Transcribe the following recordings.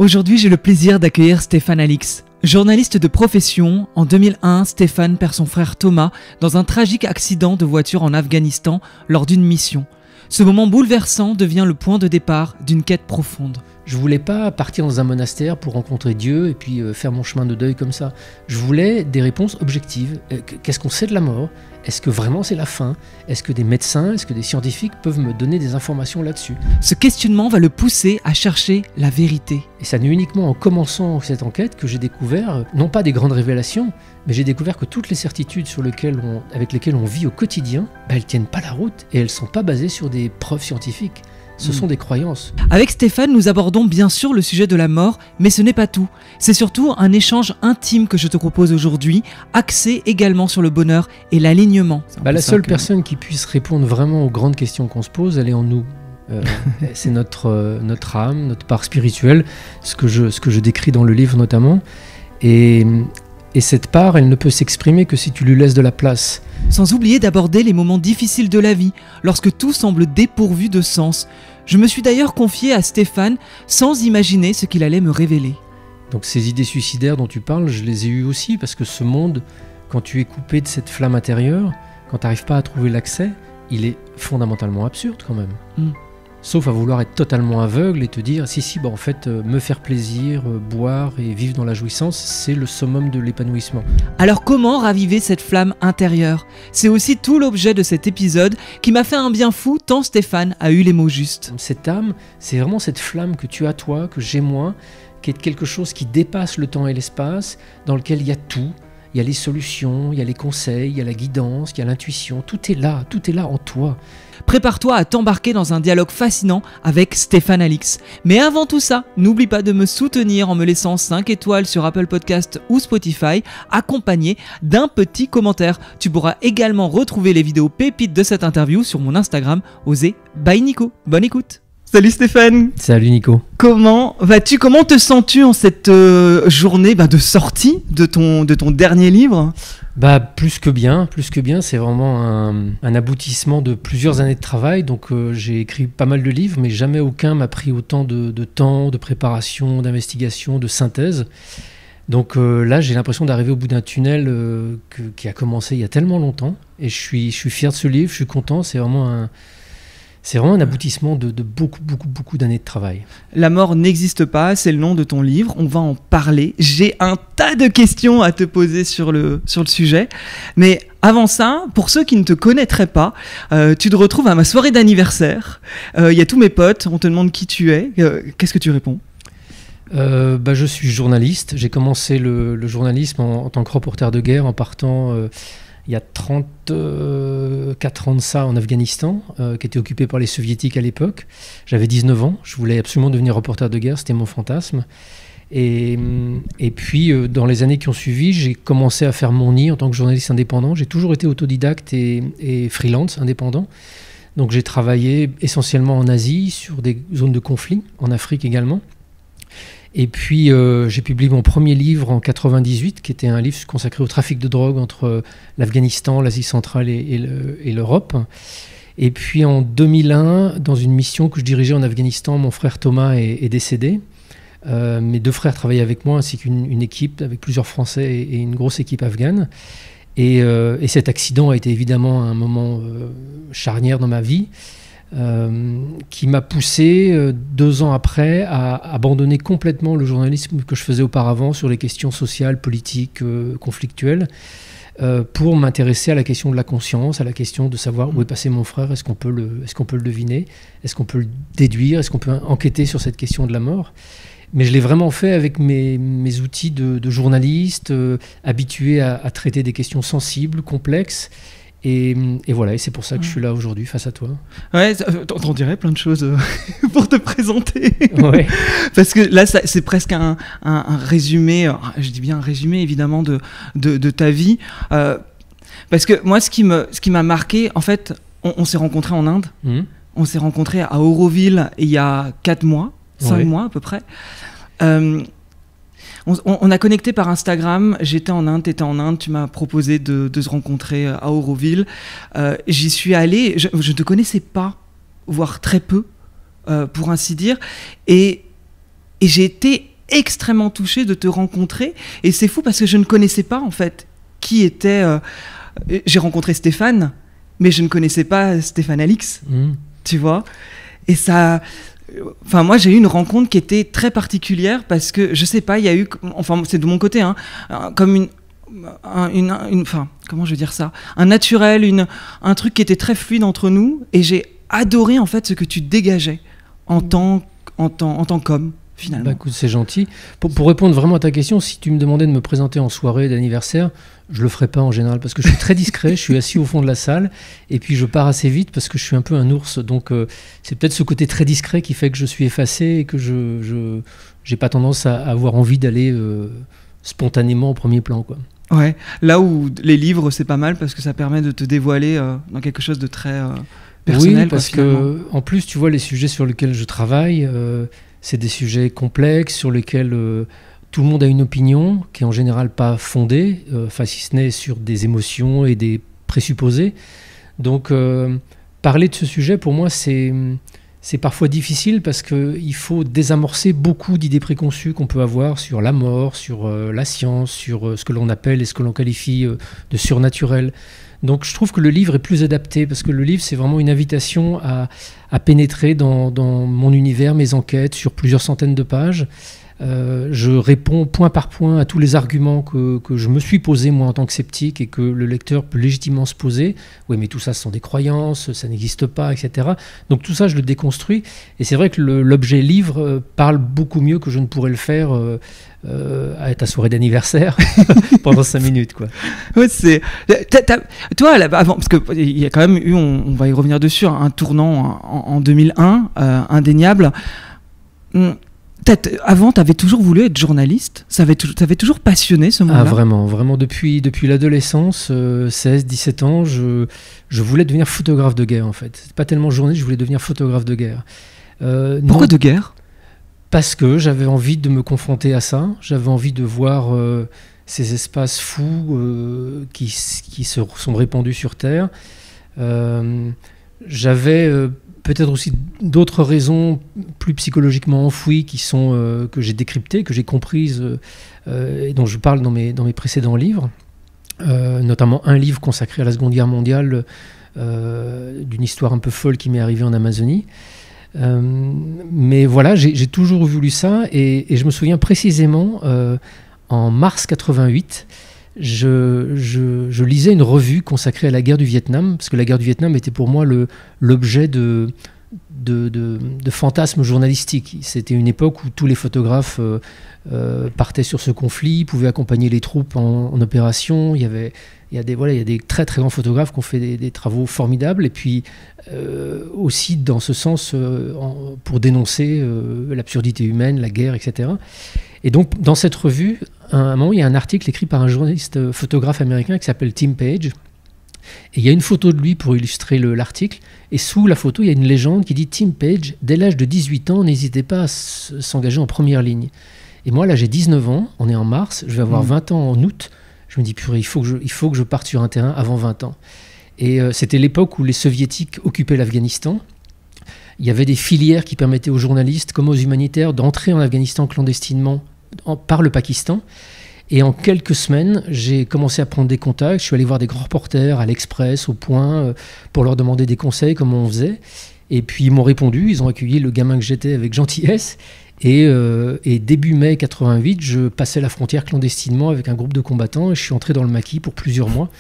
Aujourd'hui, j'ai le plaisir d'accueillir Stéphane Alix. Journaliste de profession, en 2001, Stéphane perd son frère Thomas dans un tragique accident de voiture en Afghanistan lors d'une mission. Ce moment bouleversant devient le point de départ d'une quête profonde. Je voulais pas partir dans un monastère pour rencontrer Dieu et puis faire mon chemin de deuil comme ça. Je voulais des réponses objectives. Qu'est-ce qu'on sait de la mort ? Est-ce que vraiment c'est la fin ? Est-ce que des médecins, est-ce que des scientifiques peuvent me donner des informations là-dessus ? Ce questionnement va le pousser à chercher la vérité. Et ça n'est uniquement en commençant cette enquête que j'ai découvert, non pas des grandes révélations, mais j'ai découvert que toutes les certitudes avec lesquelles on vit au quotidien, elles tiennent pas la route et elles ne sont pas basées sur des preuves scientifiques. Ce sont des croyances. Avec Stéphane, nous abordons bien sûr le sujet de la mort, mais ce n'est pas tout. C'est surtout un échange intime que je te propose aujourd'hui, axé également sur le bonheur et l'alignement. La seule personne qui puisse répondre vraiment aux grandes questions qu'on se pose, elle est en nous. C'est notre âme, notre part spirituelle, ce que je décris dans le livre notamment. Et cette part, elle ne peut s'exprimer que si tu lui laisses de la place. Sans oublier d'aborder les moments difficiles de la vie, lorsque tout semble dépourvu de sens. Je me suis d'ailleurs confié à Stéphane sans imaginer ce qu'il allait me révéler. Donc ces idées suicidaires dont tu parles, je les ai eues aussi, parce que ce monde, quand tu es coupé de cette flamme intérieure, quand tu n'arrives pas à trouver l'accès, il est fondamentalement absurde quand même. Sauf à vouloir être totalement aveugle et te dire en fait me faire plaisir, boire et vivre dans la jouissance, c'est le summum de l'épanouissement. Alors comment raviver cette flamme intérieure ? C'est aussi tout l'objet de cet épisode qui m'a fait un bien fou tant Stéphane a eu les mots justes. Cette âme, c'est vraiment cette flamme que tu as toi, que j'ai moi, qui est quelque chose qui dépasse le temps et l'espace, dans lequel il y a tout. Il y a les solutions, il y a les conseils, il y a la guidance, il y a l'intuition, tout est là en toi. Prépare-toi à t'embarquer dans un dialogue fascinant avec Stéphane Alix. Mais avant tout ça, n'oublie pas de me soutenir en me laissant 5 étoiles sur Apple Podcast ou Spotify, accompagné d'un petit commentaire. Tu pourras également retrouver les vidéos pépites de cette interview sur mon Instagram, Osez by Nico. Bonne écoute. Salut Stéphane. Salut Nico. Comment vas-tu ? Comment te sens-tu en cette journée de sortie de ton dernier livre ? Plus que bien, c'est vraiment un aboutissement de plusieurs années de travail. Donc j'ai écrit pas mal de livres, mais jamais aucun m'a pris autant de temps, de préparation, d'investigation, de synthèse. Donc là, j'ai l'impression d'arriver au bout d'un tunnel qui a commencé il y a tellement longtemps. Et je suis fier de ce livre, je suis content, c'est vraiment un aboutissement de beaucoup d'années de travail. La mort n'existe pas, c'est le nom de ton livre, on va en parler. J'ai un tas de questions à te poser sur le sujet. Mais avant ça, pour ceux qui ne te connaîtraient pas, tu te retrouves à ma soirée d'anniversaire. Il y a tous mes potes, on te demande qui tu es. Qu'est-ce que tu réponds ? Je suis journaliste. J'ai commencé le journalisme en tant que reporter de guerre en partant... il y a 34 ans de ça en Afghanistan, qui était occupé par les soviétiques à l'époque. J'avais 19 ans, je voulais absolument devenir reporter de guerre, c'était mon fantasme. Et puis, dans les années qui ont suivi, j'ai commencé à faire mon nid en tant que journaliste indépendant. J'ai toujours été autodidacte et freelance indépendant. Donc j'ai travaillé essentiellement en Asie, sur des zones de conflit, en Afrique également. Et puis j'ai publié mon premier livre en 98, qui était un livre consacré au trafic de drogue entre l'Afghanistan, l'Asie centrale et l'Europe. Et puis en 2001, dans une mission que je dirigeais en Afghanistan, mon frère Thomas est décédé. Mes 2 frères travaillaient avec moi, ainsi qu'une équipe avec plusieurs Français et une grosse équipe afghane. Et cet accident a été évidemment un moment charnière dans ma vie. Qui m'a poussé 2 ans après à abandonner complètement le journalisme que je faisais auparavant sur les questions sociales, politiques, conflictuelles, pour m'intéresser à la question de la conscience, à la question de savoir où est passé mon frère, est-ce qu'on peut le deviner, est-ce qu'on peut le déduire, est-ce qu'on peut enquêter sur cette question de la mort. Mais je l'ai vraiment fait avec mes outils de journaliste, habitué à traiter des questions sensibles, complexes. Et voilà, et c'est pour ça que je suis là aujourd'hui face à toi. Ouais, t'en dirais plein de choses pour te présenter. Ouais. Parce que là, c'est presque un résumé, je dis bien un résumé évidemment de ta vie. Parce que moi, ce qui m'a marqué, en fait, on s'est rencontrés en Inde. On s'est rencontrés à Auroville il y a 5 mois à peu près. On a connecté par Instagram, j'étais en Inde, t'étais en Inde, tu m'as proposé de se rencontrer à Auroville. J'y suis allé, je ne te connaissais pas, voire très peu, pour ainsi dire. Et Et j'ai été extrêmement touchée de te rencontrer. Et c'est fou parce que je ne connaissais pas, en fait, qui était... J'ai rencontré Stéphane, mais je ne connaissais pas Stéphane Alix, tu vois. Et ça... Enfin, moi, j'ai eu une rencontre qui était très particulière parce que, je sais pas, il y a eu... Enfin, c'est de mon côté, hein, comme enfin, comment je veux dire ça, un naturel, un truc qui était très fluide entre nous, et j'ai adoré en fait ce que tu dégageais en tant qu'homme finalement. Bah, écoute, c'est gentil. Pour répondre vraiment à ta question, si tu me demandais de me présenter en soirée d'anniversaire, je le ferais pas en général parce que je suis très discret, je suis assis au fond de la salle et puis je pars assez vite parce que je suis un peu un ours, donc c'est peut-être ce côté très discret qui fait que je suis effacé et que je j'ai pas tendance à avoir envie d'aller spontanément au premier plan, quoi. Ouais, là où les livres c'est pas mal parce que ça permet de te dévoiler dans quelque chose de très personnel. Oui, parce que en plus tu vois les sujets sur lesquels je travaille, c'est des sujets complexes sur lesquels tout le monde a une opinion qui est en général pas fondée, enfin si ce n'est sur des émotions et des présupposés. Donc parler de ce sujet pour moi c'est parfois difficile parce qu'il faut désamorcer beaucoup d'idées préconçues qu'on peut avoir sur la mort, sur la science, sur ce que l'on appelle et ce que l'on qualifie de surnaturel. Donc je trouve que le livre est plus adapté parce que le livre c'est vraiment une invitation à pénétrer dans mon univers, mes enquêtes sur plusieurs centaines de pages. Je réponds point par point à tous les arguments que je me suis posé moi en tant que sceptique et que le lecteur peut légitimement se poser. Oui, mais tout ça ce sont des croyances, ça n'existe pas, etc. Donc tout ça je le déconstruis et c'est vrai que l'objet livre parle beaucoup mieux que je ne pourrais le faire à ta soirée d'anniversaire pendant 5 minutes, quoi. Ouais, toi là, avant, parce qu'il y a quand même eu, on va y revenir dessus, un tournant en 2001 indéniable. Avant, tu avais toujours voulu être journaliste? Ça t'avait toujours passionné ce monde-là? Ah, vraiment. Depuis l'adolescence, 16-17 ans, je voulais devenir photographe de guerre, en fait. C'est pas tellement journaliste, je voulais devenir photographe de guerre. Pourquoi de guerre? Parce que j'avais envie de me confronter à ça. J'avais envie de voir ces espaces fous qui sont répandus sur Terre. J'avais... peut-être aussi d'autres raisons plus psychologiquement enfouies qui sont, que j'ai décryptées, que j'ai comprises et dont je parle dans mes précédents livres, notamment un livre consacré à la Seconde Guerre mondiale d'une histoire un peu folle qui m'est arrivée en Amazonie. Mais voilà, j'ai toujours voulu ça et je me souviens précisément en mars 88, je lisais une revue consacrée à la guerre du Vietnam, parce que la guerre du Vietnam était pour moi l'objet de fantasmes journalistiques. C'était une époque où tous les photographes partaient sur ce conflit, pouvaient accompagner les troupes en opération. Il y a des très très grands photographes qui ont fait des travaux formidables, et puis aussi dans ce sens pour dénoncer l'absurdité humaine, la guerre, etc. Et donc dans cette revue, à un moment, il y a un article écrit par un journaliste photographe américain qui s'appelle Tim Page. Et il y a une photo de lui pour illustrer l'article. Et sous la photo, il y a une légende qui dit « Tim Page, dès l'âge de 18 ans, n'hésitez pas à s'engager en première ligne ». Et moi, là, j'ai 19 ans, on est en mars, je vais avoir 20 ans en août. Je me dis « Purée, il faut que je parte sur un terrain avant 20 ans ». Et c'était l'époque où les soviétiques occupaient l'Afghanistan. Il y avait des filières qui permettaient aux journalistes, comme aux humanitaires, d'entrer en Afghanistan clandestinement par le Pakistan. Et en quelques semaines, j'ai commencé à prendre des contacts. Je suis allé voir des grands reporters à l'Express, au Point, pour leur demander des conseils, comment on faisait. Et puis ils m'ont répondu, ils ont accueilli le gamin que j'étais avec gentillesse. Et début mai 88, je passais la frontière clandestinement avec un groupe de combattants et je suis entré dans le maquis pour plusieurs mois.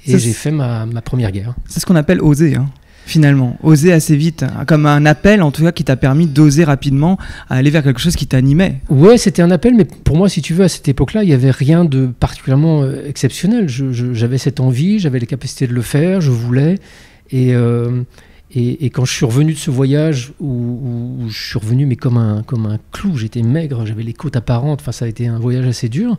Et j'ai fait ma première guerre. C'est ce qu'on appelle oser, hein. Finalement, oser assez vite, comme un appel en tout cas qui t'a permis d'oser rapidement à aller vers quelque chose qui t'animait. Ouais, c'était un appel, mais pour moi, si tu veux, à cette époque-là, il n'y avait rien de particulièrement exceptionnel. J'avais cette envie, j'avais les capacités de le faire, je voulais. Et quand je suis revenu de ce voyage, où je suis revenu mais comme un clou, j'étais maigre, j'avais les côtes apparentes, enfin ça a été un voyage assez dur,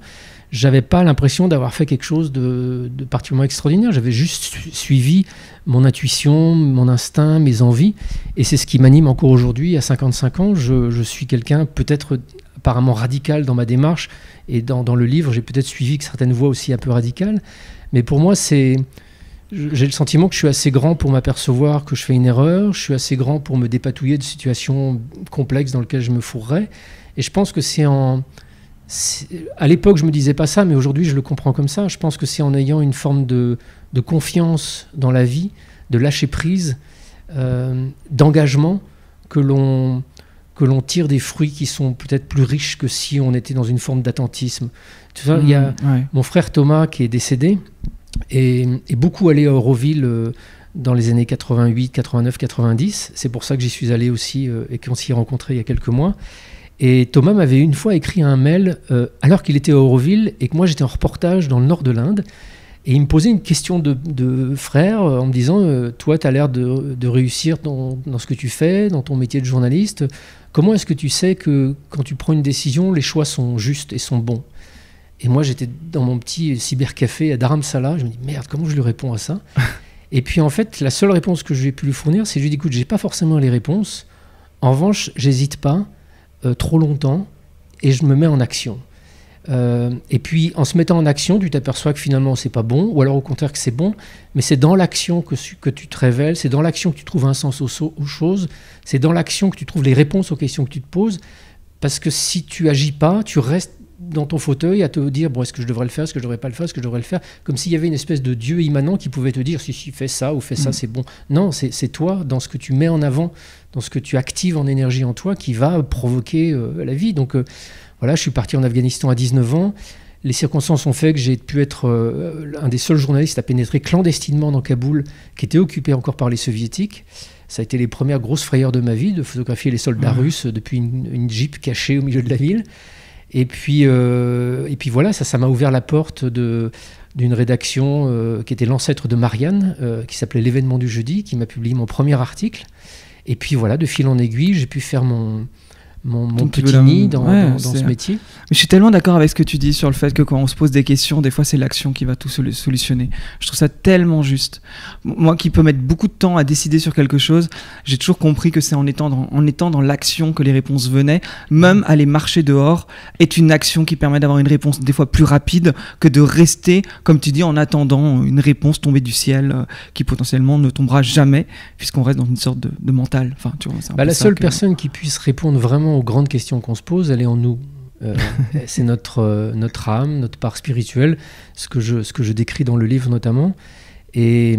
j'avais pas l'impression d'avoir fait quelque chose de particulièrement extraordinaire, j'avais juste suivi mon intuition, mon instinct, mes envies, et c'est ce qui m'anime encore aujourd'hui, à 55 ans, je suis quelqu'un peut-être apparemment radical dans ma démarche, et dans le livre j'ai peut-être suivi certaines voies aussi un peu radicales, mais pour moi j'ai le sentiment que je suis assez grand pour m'apercevoir que je fais une erreur, je suis assez grand pour me dépatouiller de situations complexes dans lesquelles je me fourrerais, Et je pense que à l'époque, je me disais pas ça, mais aujourd'hui, je le comprends comme ça. Je pense que c'est en ayant une forme de confiance dans la vie, de lâcher prise, d'engagement, que l'on tire des fruits qui sont peut-être plus riches que si on était dans une forme d'attentisme. Tu vois, il y a mon frère Thomas qui est décédé et beaucoup allé à Auroville dans les années 88, 89, 90. C'est pour ça que j'y suis allé aussi et qu'on s'y est rencontrés il y a quelques mois. Et Thomas m'avait une fois écrit un mail alors qu'il était à Auroville et que moi j'étais en reportage dans le nord de l'Inde. Et il me posait une question de frère en me disant toi, tu as l'air de réussir dans ce que tu fais, dans ton métier de journaliste. Comment est-ce que tu sais que quand tu prends une décision, les choix sont justes et sont bons? Et moi, j'étais dans mon petit cybercafé à Dharamsala. Je me dis merde, comment je lui réponds à ça? Et puis en fait, la seule réponse que je vais pu lui fournir, c'est je lui dis écoute, j'ai pas forcément les réponses. En revanche, j'hésite pas trop longtemps et je me mets en action. Et puis en se mettant en action, tu t'aperçois que finalement c'est pas bon, ou alors au contraire que c'est bon, mais c'est dans l'action que tu te révèles, c'est dans l'action que tu trouves un sens aux choses, c'est dans l'action que tu trouves les réponses aux questions que tu te poses, parce que si tu agis pas, tu restes dans ton fauteuil à te dire bon, est-ce que je devrais le faire, est-ce que je devrais pas le faire, est-ce que je devrais le faire, comme s'il y avait une espèce de Dieu immanent qui pouvait te dire si fais ça ou fais ça, c'est bon. Non, c'est toi, dans ce que tu mets en avant, dans ce que tu actives en énergie en toi, qui va provoquer la vie. Donc voilà, je suis parti en Afghanistan à 19 ans. Les circonstances ont fait que j'ai pu être un des seuls journalistes à pénétrer clandestinement dans Kaboul, qui était occupé encore par les soviétiques. Ça a été les premières grosses frayeurs de ma vie, de photographier les soldats russes depuis une jeep cachée au milieu de la ville. Et puis voilà, ça m'a ouvert la porte d'une rédaction qui était l'ancêtre de Marianne, qui s'appelait L'événement du jeudi, qui m'a publié mon premier article. Et puis voilà, de fil en aiguille, j'ai pu faire mon petit nid dans ce métier. Mais je suis tellement d'accord avec ce que tu dis sur le fait que quand on se pose des questions, des fois c'est l'action qui va tout solutionner. Je trouve ça tellement juste. Moi qui peux mettre beaucoup de temps à décider sur quelque chose, j'ai toujours compris que c'est en étant dans l'action que les réponses venaient. Même aller marcher dehors est une action qui permet d'avoir une réponse des fois plus rapide que de rester, comme tu dis, en attendant une réponse tombée du ciel qui potentiellement ne tombera jamais puisqu'on reste dans une sorte de mental. Enfin, tu vois, c'est la seule personne qui puisse répondre vraiment aux grandes questions qu'on se pose, elle est en nous. C'est notre âme, notre part spirituelle, ce que je décris dans le livre notamment. Et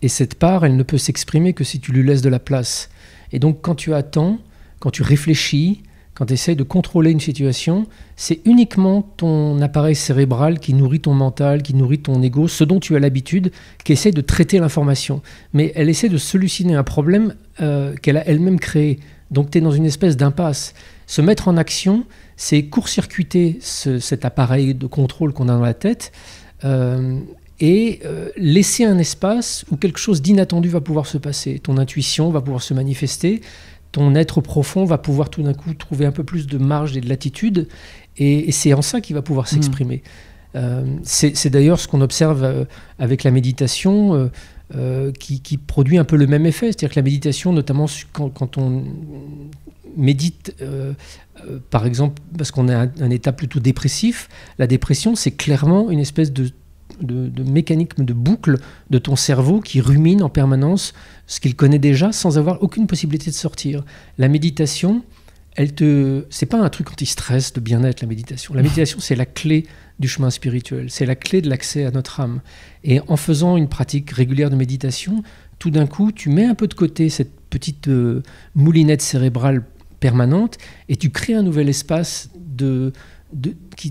cette part, elle ne peut s'exprimer que si tu lui laisses de la place. Et donc quand tu attends, quand tu réfléchis, quand tu essaies de contrôler une situation, c'est uniquement ton appareil cérébral qui nourrit ton mental, qui nourrit ton ego, ce dont tu as l'habitude, qui essaie de traiter l'information. Mais elle essaie de solutionner un problème qu'elle a elle-même créé. Donc tu es dans une espèce d'impasse. Se mettre en action, c'est court-circuiter cet appareil de contrôle qu'on a dans la tête et laisser un espace où quelque chose d'inattendu va pouvoir se passer. Ton intuition va pouvoir se manifester, ton être profond va pouvoir tout d'un coup trouver un peu plus de marge et de latitude, et c'est en ça qu'il va pouvoir s'exprimer. C'est d'ailleurs ce qu'on observe avec la méditation, qui produit un peu le même effet. C'est-à-dire que la méditation, notamment quand on médite, par exemple, parce qu'on a un état plutôt dépressif, la dépression, c'est clairement une espèce de mécanisme de boucle de ton cerveau qui rumine en permanence ce qu'il connaît déjà sans avoir aucune possibilité de sortir. La méditation, c'est pas un truc anti-stress de bien-être, la méditation. La méditation, c'est la clé du chemin spirituel, c'est la clé de l'accès à notre âme. Et en faisant une pratique régulière de méditation, tout d'un coup, tu mets un peu de côté cette petite moulinette cérébrale permanente et tu crées un nouvel espace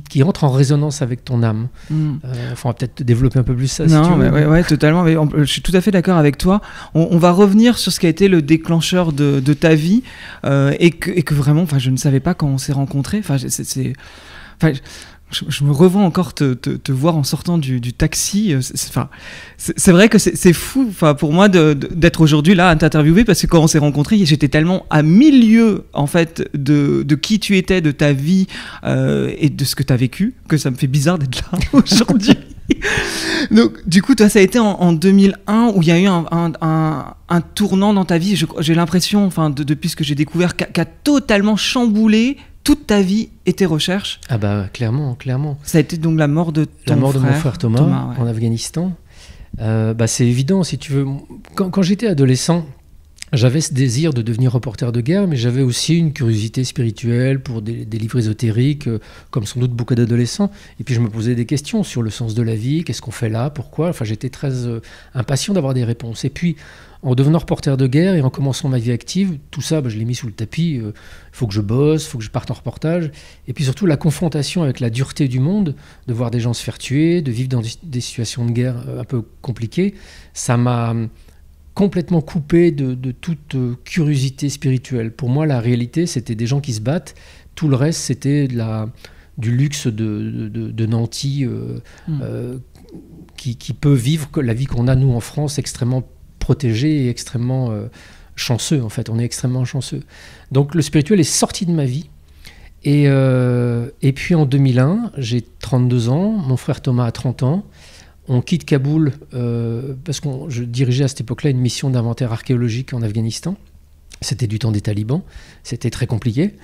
qui entre en résonance avec ton âme. On va peut-être développer un peu plus ça, si tu veux. Ouais, totalement. Mais je suis tout à fait d'accord avec toi. On va revenir sur ce qui a été le déclencheur de ta vie et que vraiment, je ne savais pas quand on s'est rencontrés. Je me revois encore te voir en sortant du taxi. C'est vrai que c'est fou pour moi d'être aujourd'hui là à t'interviewer, parce que quand on s'est rencontrés, j'étais tellement à milieu en fait de qui tu étais, de ta vie et de ce que tu as vécu, que ça me fait bizarre d'être là aujourd'hui. Donc du coup, toi, ça a été en 2001 où il y a eu un tournant dans ta vie. J'ai l'impression, depuis ce que j'ai découvert, qu'a totalement chamboulé toute ta vie et tes recherches. Ah bah clairement. Ça a été donc la mort de mon frère Thomas en Afghanistan. C'est évident, si tu veux. Quand j'étais adolescent, J'avais ce désir de devenir reporter de guerre, mais j'avais aussi une curiosité spirituelle pour des livres ésotériques, comme sans doute beaucoup d'adolescents. Et puis je me posais des questions sur le sens de la vie, qu'est-ce qu'on fait là, pourquoi. Enfin, j'étais très impatient d'avoir des réponses. Et puis, en devenant reporter de guerre et en commençant ma vie active, tout ça, je l'ai mis sous le tapis. Il faut que je bosse, il faut que je parte en reportage. Et puis surtout, la confrontation avec la dureté du monde, de voir des gens se faire tuer, de vivre dans des situations de guerre un peu compliquées, ça m'a complètement coupé de toute curiosité spirituelle. Pour moi, la réalité, c'était des gens qui se battent. Tout le reste, c'était du luxe de nantis qui peut vivre la vie qu'on a, nous, en France, extrêmement protégée et extrêmement chanceux, en fait. On est extrêmement chanceux. Donc, le spirituel est sorti de ma vie. Et puis, en 2001, j'ai 32 ans, mon frère Thomas a 30 ans. On quitte Kaboul parce que je dirigeais à cette époque-là une mission d'inventaire archéologique en Afghanistan. C'était du temps des talibans, c'était très compliqué.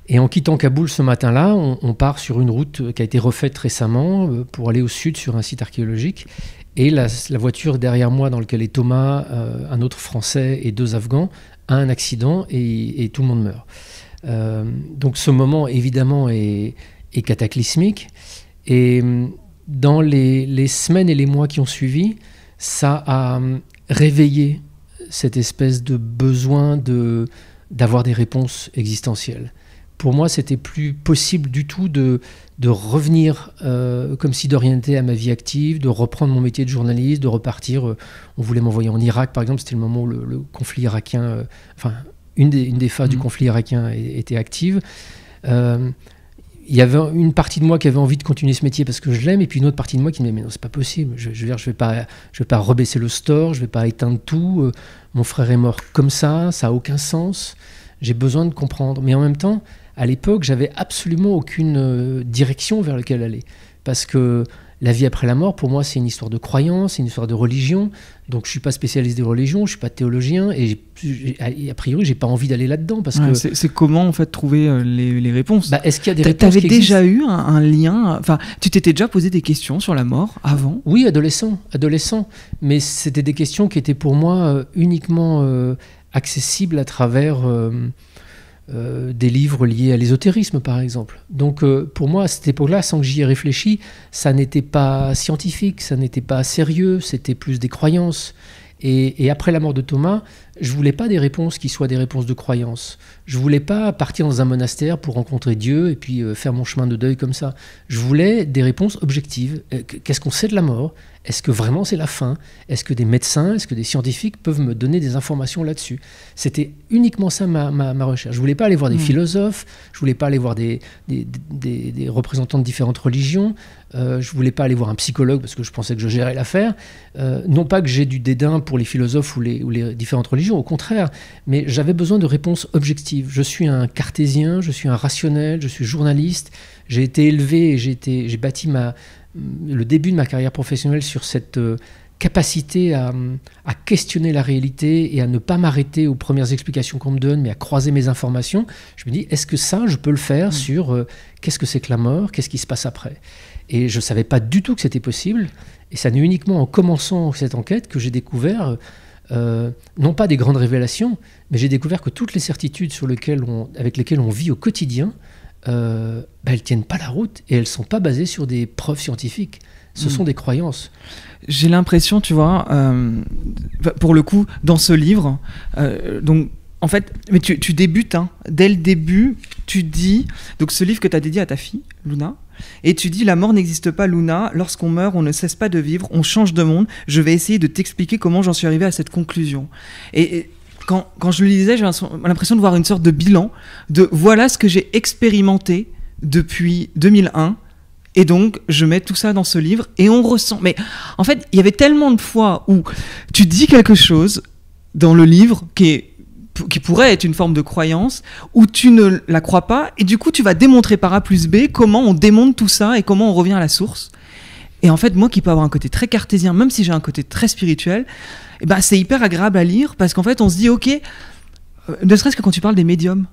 Et en quittant Kaboul ce matin-là, on part sur une route qui a été refaite récemment pour aller au sud sur un site archéologique. Et la voiture derrière moi, dans laquelle est Thomas, un autre Français et 2 Afghans, a un accident et tout le monde meurt. Donc ce moment, évidemment, est cataclysmique. Et dans les semaines et les mois qui ont suivi, ça a réveillé cette espèce de besoin d'avoir des réponses existentielles. Pour moi, c'était plus possible du tout de revenir comme si de rien n'était à ma vie active, de reprendre mon métier de journaliste, de repartir. On voulait m'envoyer en Irak, par exemple, c'était le moment où le conflit irakien, une des phases du conflit irakien était active. Il y avait une partie de moi qui avait envie de continuer ce métier parce que je l'aime, et puis une autre partie de moi qui me disait mais non, c'est pas possible, je vais pas rebaisser le store, je vais pas éteindre tout, mon frère est mort comme ça a aucun sens, j'ai besoin de comprendre. Mais en même temps, à l'époque, j'avais absolument aucune direction vers laquelle aller, parce que la vie après la mort, pour moi, c'est une histoire de croyance, c'est une histoire de religion. Donc, je suis pas spécialiste des religions, je suis pas théologien, et a priori, j'ai pas envie d'aller là-dedans, parce que c'est comment en fait trouver les réponses. Est-ce qu'il y a des réponses T'avais déjà eu un lien, enfin, tu t'étais déjà posé des questions sur la mort avant? Oui, adolescent, mais c'était des questions qui étaient pour moi uniquement accessibles à travers des livres liés à l'ésotérisme, par exemple. Donc pour moi, à cette époque-là, sans que j'y ai réfléchi, ça n'était pas scientifique, ça n'était pas sérieux, c'était plus des croyances. Et après la mort de Thomas, je voulais pas des réponses qui soient des réponses de croyance. Je voulais pas partir dans un monastère pour rencontrer Dieu et puis faire mon chemin de deuil comme ça. Je voulais des réponses objectives. Qu'est-ce qu'on sait de la mort ? Est-ce que vraiment c'est la fin ? Est-ce que des médecins, est-ce que des scientifiques peuvent me donner des informations là-dessus ? C'était uniquement ça ma recherche. Je voulais pas aller voir des philosophes, je voulais pas aller voir des représentants de différentes religions, je voulais pas aller voir un psychologue parce que je pensais que je gérais l'affaire. Non pas que j'ai du dédain pour les philosophes ou les différentes religions, au contraire, mais j'avais besoin de réponses objectives. Je suis un cartésien, je suis un rationnel, je suis journaliste, j'ai été élevé et j'ai bâti le début de ma carrière professionnelle sur cette capacité à questionner la réalité et à ne pas m'arrêter aux premières explications qu'on me donne, mais à croiser mes informations. Je me dis, est-ce que ça, je peux le faire sur qu'est-ce que c'est que la mort, qu'est-ce qui se passe après ? Et je ne savais pas du tout que c'était possible. Et ça n'est uniquement en commençant cette enquête que j'ai découvert, non pas des grandes révélations, mais j'ai découvert que toutes les certitudes avec lesquelles on vit au quotidien, elles ne tiennent pas la route et elles ne sont pas basées sur des preuves scientifiques. Ce sont des croyances. J'ai l'impression, tu vois, pour le coup, dans ce livre, donc en fait, mais tu débutes, hein, dès le début, tu dis, donc ce livre que tu as dédié à ta fille, Luna, et tu dis, la mort n'existe pas, Luna, lorsqu'on meurt, on ne cesse pas de vivre, on change de monde, je vais essayer de t'expliquer comment j'en suis arrivé à cette conclusion. Et quand je le lisais, j'ai l'impression de voir une sorte de bilan de voilà ce que j'ai expérimenté depuis 2001. Et donc, je mets tout ça dans ce livre et on ressent. Mais en fait, il y avait tellement de fois où tu dis quelque chose dans le livre qui pourrait être une forme de croyance, où tu ne la crois pas, et du coup, tu vas démontrer par A plus B comment on démonte tout ça et comment on revient à la source. Et en fait, moi qui peux avoir un côté très cartésien, même si j'ai un côté très spirituel, eh ben, c'est hyper agréable à lire parce qu'en fait, on se dit, ok, ne serait-ce que quand tu parles des médiums.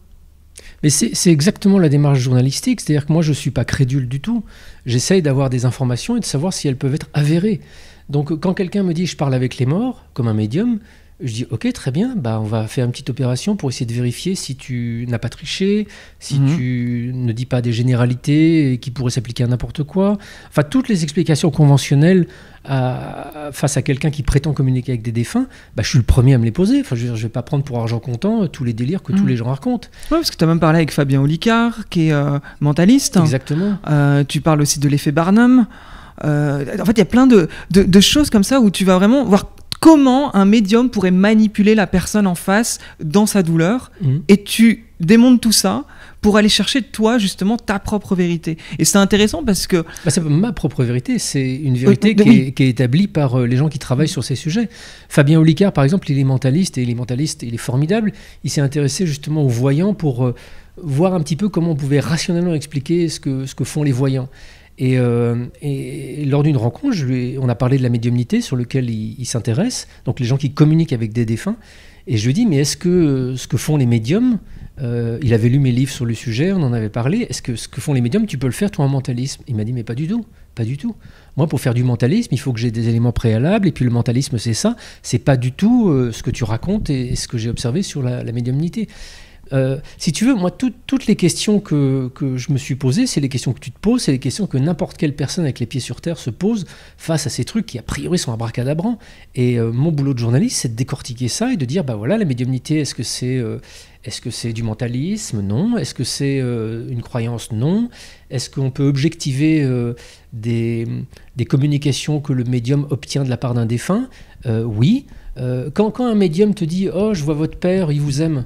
Mais c'est exactement la démarche journalistique, c'est-à-dire que moi je ne suis pas crédule du tout, j'essaye d'avoir des informations et de savoir si elles peuvent être avérées. Donc quand quelqu'un me dit je parle avec les morts, comme un médium, Je dis ok, très bien, on va faire une petite opération pour essayer de vérifier si tu n'as pas triché, si tu ne dis pas des généralités qui pourraient s'appliquer à n'importe quoi. Enfin, toutes les explications conventionnelles face à quelqu'un qui prétend communiquer avec des défunts, je suis le premier à me les poser. Enfin, je ne vais pas prendre pour argent comptant tous les délires que tous les gens racontent. Oui, parce que tu as même parlé avec Fabien Olicard, qui est mentaliste. Exactement. Tu parles aussi de l'effet Barnum. En fait, il y a plein de choses comme ça où tu vas vraiment voir comment un médium pourrait manipuler la personne en face dans sa douleur, et tu démontes tout ça pour aller chercher toi justement ta propre vérité. Et c'est intéressant parce que... c'est pas ma propre vérité, c'est une vérité qui est établie par les gens qui travaillent sur ces sujets. Fabien Olicard, par exemple, il est mentaliste, il est formidable. Il s'est intéressé justement aux voyants pour voir un petit peu comment on pouvait rationnellement expliquer ce que font les voyants. Et lors d'une rencontre, on a parlé de la médiumnité sur laquelle il s'intéresse, donc les gens qui communiquent avec des défunts. Et je lui ai dit, mais est-ce que ce que font les médiums, il avait lu mes livres sur le sujet, on en avait parlé, est-ce que ce que font les médiums, tu peux le faire toi en mentalisme? Il m'a dit, mais pas du tout, pas du tout. Moi, pour faire du mentalisme, il faut que j'ai des éléments préalables, et puis le mentalisme, c'est ça, c'est pas du tout ce que tu racontes et ce que j'ai observé sur la médiumnité. Si tu veux, moi, toutes les questions que je me suis posées, c'est les questions que tu te poses, c'est les questions que n'importe quelle personne avec les pieds sur terre se pose face à ces trucs qui, a priori, sont abracadabrants. Et mon boulot de journaliste, c'est de décortiquer ça et de dire, voilà, la médiumnité, est-ce que c'est du mentalisme? Non. Est-ce que c'est une croyance? Non. Est-ce qu'on peut objectiver des communications que le médium obtient de la part d'un défunt? Oui. Quand un médium te dit « Oh, je vois votre père, il vous aime »,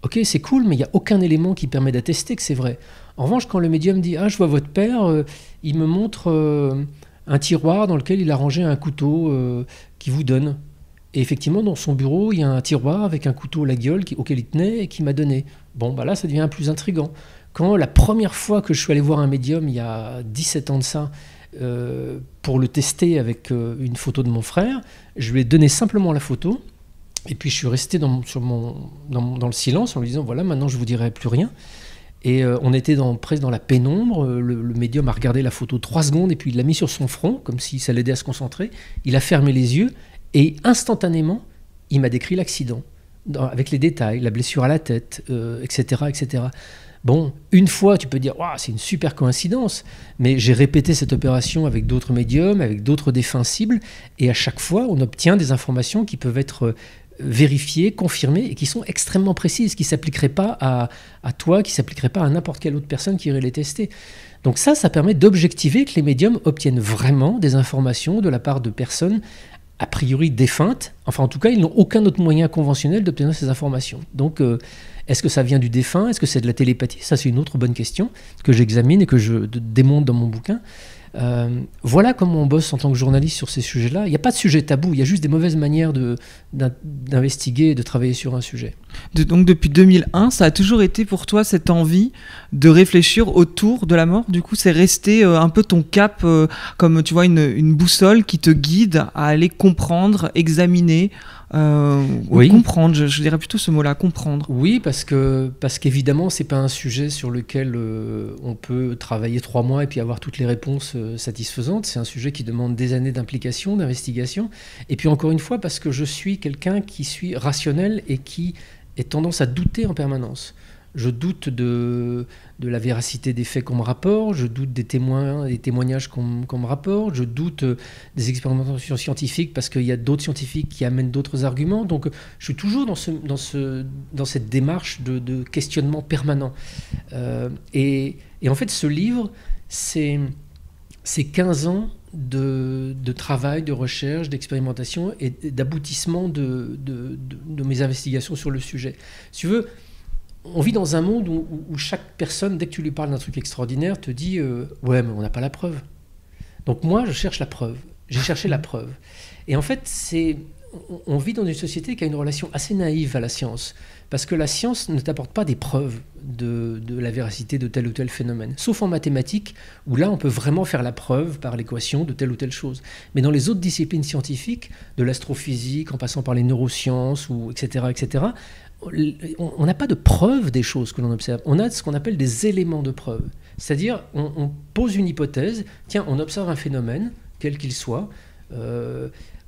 ok, c'est cool, mais il n'y a aucun élément qui permet d'attester que c'est vrai. En revanche, quand le médium dit « Ah, je vois votre père, il me montre un tiroir dans lequel il a rangé un couteau qui vous donne. » Et effectivement, dans son bureau, il y a un tiroir avec un couteau à la gueule auquel il tenait et qui m'a donné. Bon, là, ça devient plus intriguant. Quand la première fois que je suis allé voir un médium, il y a 17 ans de ça, pour le tester avec une photo de mon frère, je lui ai donné simplement la photo. Et puis je suis resté dans le silence en lui disant voilà, maintenant je vous dirai plus rien. Et on était presque dans la pénombre. Le médium a regardé la photo 3 secondes et puis il l'a mis sur son front comme si ça l'aidait à se concentrer. Il a fermé les yeux et instantanément il m'a décrit l'accident avec les détails, la blessure à la tête, etc., etc. Bon, une fois, tu peux dire wow, c'est une super coïncidence, mais j'ai répété cette opération avec d'autres médiums, avec d'autres défunts cibles, et à chaque fois, on obtient des informations qui peuvent être vérifiées, confirmées, et qui sont extrêmement précises, qui ne s'appliqueraient pas à toi, qui ne s'appliqueraient pas à n'importe quelle autre personne qui irait les tester. Donc ça permet d'objectiver que les médiums obtiennent vraiment des informations de la part de personnes a priori défuntes. Enfin, en tout cas, ils n'ont aucun autre moyen conventionnel d'obtenir ces informations. Donc, est-ce que ça vient du défunt? Est-ce que c'est de la télépathie? Ça, c'est une autre bonne question que j'examine et que je démonte dans mon bouquin. Voilà comment on bosse en tant que journaliste sur ces sujets-là. Il n'y a pas de sujet tabou, il y a juste des mauvaises manières d'investiguer et de travailler sur un sujet. Donc depuis 2001, ça a toujours été pour toi cette envie de réfléchir autour de la mort? Du coup, c'est resté un peu ton cap, comme tu vois, une boussole qui te guide à aller comprendre, examiner, oui. Comprendre, je dirais plutôt ce mot-là, comprendre. Oui, parce qu'évidemment, c'est pas un sujet sur lequel on peut travailler 3 mois et puis avoir toutes les réponses satisfaisantes. C'est un sujet qui demande des années d'implication, d'investigation. Et puis encore une fois, parce que je suis quelqu'un qui suis rationnel et qui ait tendance à douter en permanence. Je doute de la véracité des faits qu'on me rapporte, je doute des témoignages qu'on me rapporte, je doute des expérimentations scientifiques parce qu'il y a d'autres scientifiques qui amènent d'autres arguments. Donc je suis toujours dans cette démarche de questionnement permanent. Et en fait, ce livre, c'est 15 ans de travail, de recherche, d'expérimentation et d'aboutissement de mes investigations sur le sujet. Si tu veux, on vit dans un monde où chaque personne, dès que tu lui parles d'un truc extraordinaire, te dit « Ouais, mais on n'a pas la preuve. » Donc moi, je cherche la preuve. J'ai cherché la preuve. Et en fait, on vit dans une société qui a une relation assez naïve à la science. Parce que la science ne t'apporte pas des preuves de la véracité de tel ou tel phénomène. Sauf en mathématiques, où là, on peut vraiment faire la preuve par l'équation de telle ou telle chose. Mais dans les autres disciplines scientifiques, de l'astrophysique, en passant par les neurosciences, etc., on n'a pas de preuve des choses que l'on observe. On a ce qu'on appelle des éléments de preuve. C'est-à-dire, on pose une hypothèse, tiens, on observe un phénomène, quel qu'il soit,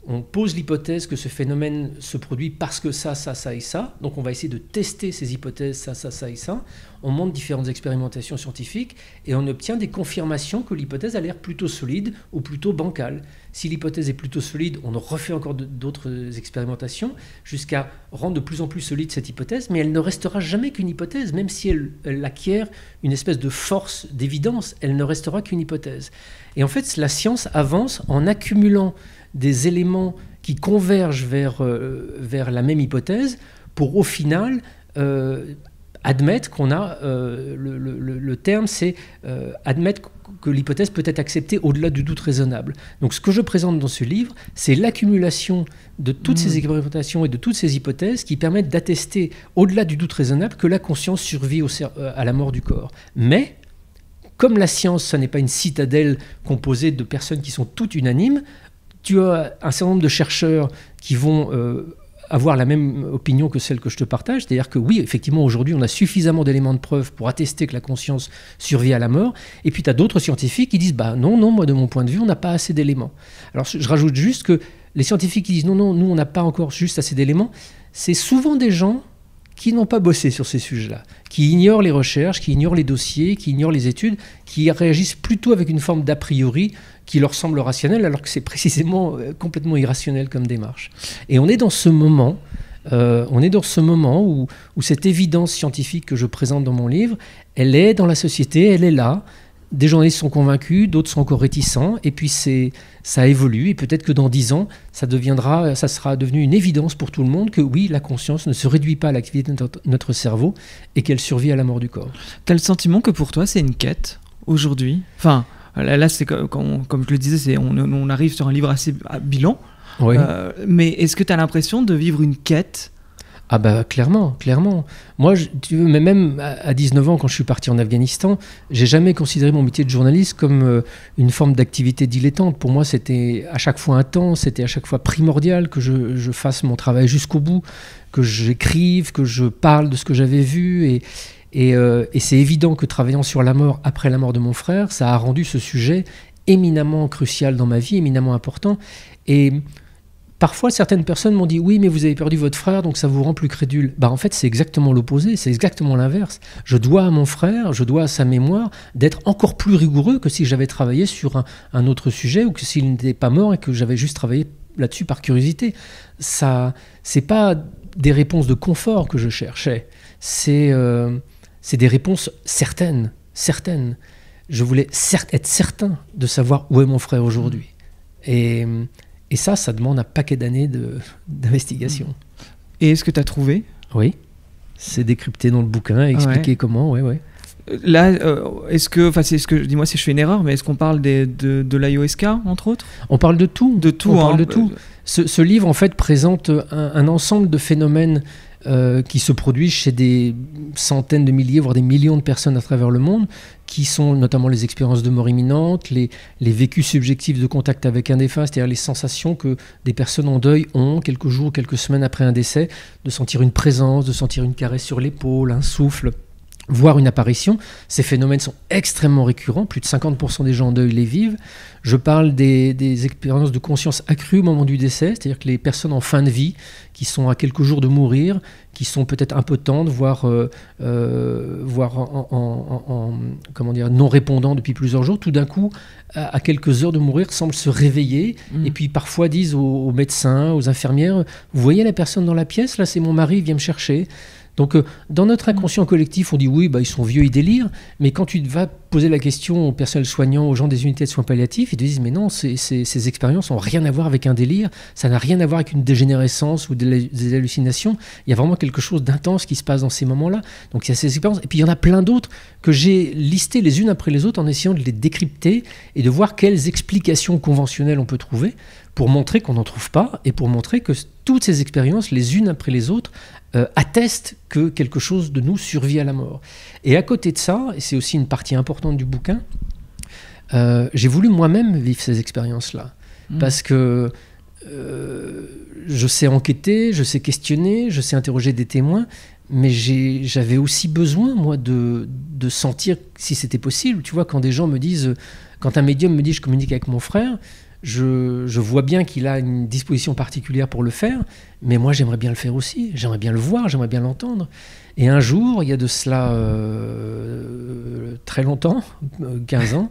On pose l'hypothèse que ce phénomène se produit parce que ça et ça. Donc on va essayer de tester ces hypothèses, ça et ça. On monte différentes expérimentations scientifiques et on obtient des confirmations que l'hypothèse a l'air plutôt solide ou plutôt bancale. Si l'hypothèse est plutôt solide, on refait encore d'autres expérimentations jusqu'à rendre de plus en plus solide cette hypothèse, mais elle ne restera jamais qu'une hypothèse. Même si elle acquiert une espèce de force d'évidence, elle ne restera qu'une hypothèse. Et en fait, la science avance en accumulant des éléments qui convergent vers la même hypothèse pour au final admettre qu'on a, le terme c'est admettre que l'hypothèse peut être acceptée au-delà du doute raisonnable. Donc ce que je présente dans ce livre, c'est l'accumulation de toutes ces expérimentations et de toutes ces hypothèses qui permettent d'attester au-delà du doute raisonnable que la conscience survit à la mort du corps. Mais comme la science, ça n'est pas une citadelle composée de personnes qui sont toutes unanimes, tu as un certain nombre de chercheurs qui vont avoir la même opinion que celle que je te partage, c'est-à-dire que oui, effectivement, aujourd'hui, on a suffisamment d'éléments de preuve pour attester que la conscience survit à la mort, et puis tu as d'autres scientifiques qui disent, bah non, moi, de mon point de vue, on n'a pas assez d'éléments. Alors, je rajoute juste que les scientifiques qui disent, non, nous, on n'a pas encore juste assez d'éléments, c'est souvent des gens qui n'ont pas bossé sur ces sujets-là, qui ignorent les recherches, qui ignorent les dossiers, qui ignorent les études, qui réagissent plutôt avec une forme d'a priori qui leur semble rationnelle, alors que c'est précisément complètement irrationnel comme démarche. Et on est dans ce moment, où cette évidence scientifique que je présente dans mon livre, elle est dans la société, elle est là. Des journalistes sont convaincus, d'autres sont encore réticents, et puis ça évolue, et peut-être que dans 10 ans, ça sera devenu une évidence pour tout le monde que oui, la conscience ne se réduit pas à l'activité de notre cerveau, et qu'elle survit à la mort du corps. Tu as le sentiment que pour toi, c'est une quête, aujourd'hui ? Enfin, là c'est comme je le disais, on arrive sur un livre assez bilan, oui. Mais est-ce que tu as l'impression de vivre une quête ? Ah bah clairement. Moi, tu veux, mais même à 19 ans, quand je suis parti en Afghanistan, j'ai jamais considéré mon métier de journaliste comme une forme d'activité dilettante. Pour moi, c'était à chaque fois intense, c'était à chaque fois primordial que je fasse mon travail jusqu'au bout, que j'écrive, que je parle de ce que j'avais vu. Et c'est évident que travaillant sur la mort après la mort de mon frère, ça a rendu ce sujet éminemment crucial dans ma vie, éminemment important. Et parfois, certaines personnes m'ont dit « Oui, mais vous avez perdu votre frère, donc ça vous rend plus crédule. » En fait, c'est exactement l'opposé, c'est exactement l'inverse. Je dois à mon frère, je dois à sa mémoire d'être encore plus rigoureux que si j'avais travaillé sur un autre sujet ou que s'il n'était pas mort et que j'avais juste travaillé là-dessus par curiosité. Ça, c'est pas des réponses de confort que je cherchais, c'est des réponses certaines. Je voulais être certain de savoir où est mon frère aujourd'hui. Et ça demande un paquet d'années d'investigation. Et est-ce que tu as trouvé ? Oui, c'est décrypté dans le bouquin, expliqué comment, ouais. Là, dis-moi si je fais une erreur, mais est-ce qu'on parle de l'ayahuasca, entre autres ? On parle de tout. On parle de tout. Ce livre, en fait, présente un ensemble de phénomènes qui se produisent chez des centaines de milliers, voire des millions de personnes à travers le monde, qui sont notamment les expériences de mort imminente, les vécus subjectifs de contact avec un défunt, c'est-à-dire les sensations que des personnes en deuil ont quelques jours, quelques semaines après un décès, de sentir une présence, de sentir une caresse sur l'épaule, un souffle, voire une apparition. Ces phénomènes sont extrêmement récurrents, plus de 50% des gens en deuil les vivent. Je parle des expériences de conscience accrues au moment du décès, c'est-à-dire que les personnes en fin de vie, qui sont à quelques jours de mourir, qui sont peut-être impotentes, voire non répondants depuis plusieurs jours, tout d'un coup, à quelques heures de mourir, semblent se réveiller, et puis parfois disent aux médecins, aux infirmières, « Vous voyez la personne dans la pièce, là c'est mon mari, il vient me chercher ». Donc, dans notre inconscient collectif, on dit oui, ils sont vieux, ils délirent. Mais quand tu vas poser la question aux personnels soignants, aux gens des unités de soins palliatifs, ils te disent mais non, ces expériences n'ont rien à voir avec un délire, ça n'a rien à voir avec une dégénérescence ou des hallucinations. Il y a vraiment quelque chose d'intense qui se passe dans ces moments-là. Donc, il y a ces expériences. Et puis, il y en a plein d'autres que j'ai listées les unes après les autres en essayant de les décrypter et de voir quelles explications conventionnelles on peut trouver pour montrer qu'on n'en trouve pas et pour montrer que toutes ces expériences, les unes après les autres, attestent que quelque chose de nous survit à la mort. Et à côté de ça, et c'est aussi une partie importante du bouquin, j'ai voulu moi-même vivre ces expériences-là. Parce que je sais enquêter, je sais questionner, je sais interroger des témoins, mais j'avais aussi besoin, moi, de sentir si c'était possible. Tu vois, quand des gens me disent, quand un médium me dit « je communique avec mon frère », je vois bien qu'il a une disposition particulière pour le faire, mais moi j'aimerais bien le faire aussi, j'aimerais bien le voir, j'aimerais bien l'entendre. Et un jour, il y a de cela très longtemps, 15 ans,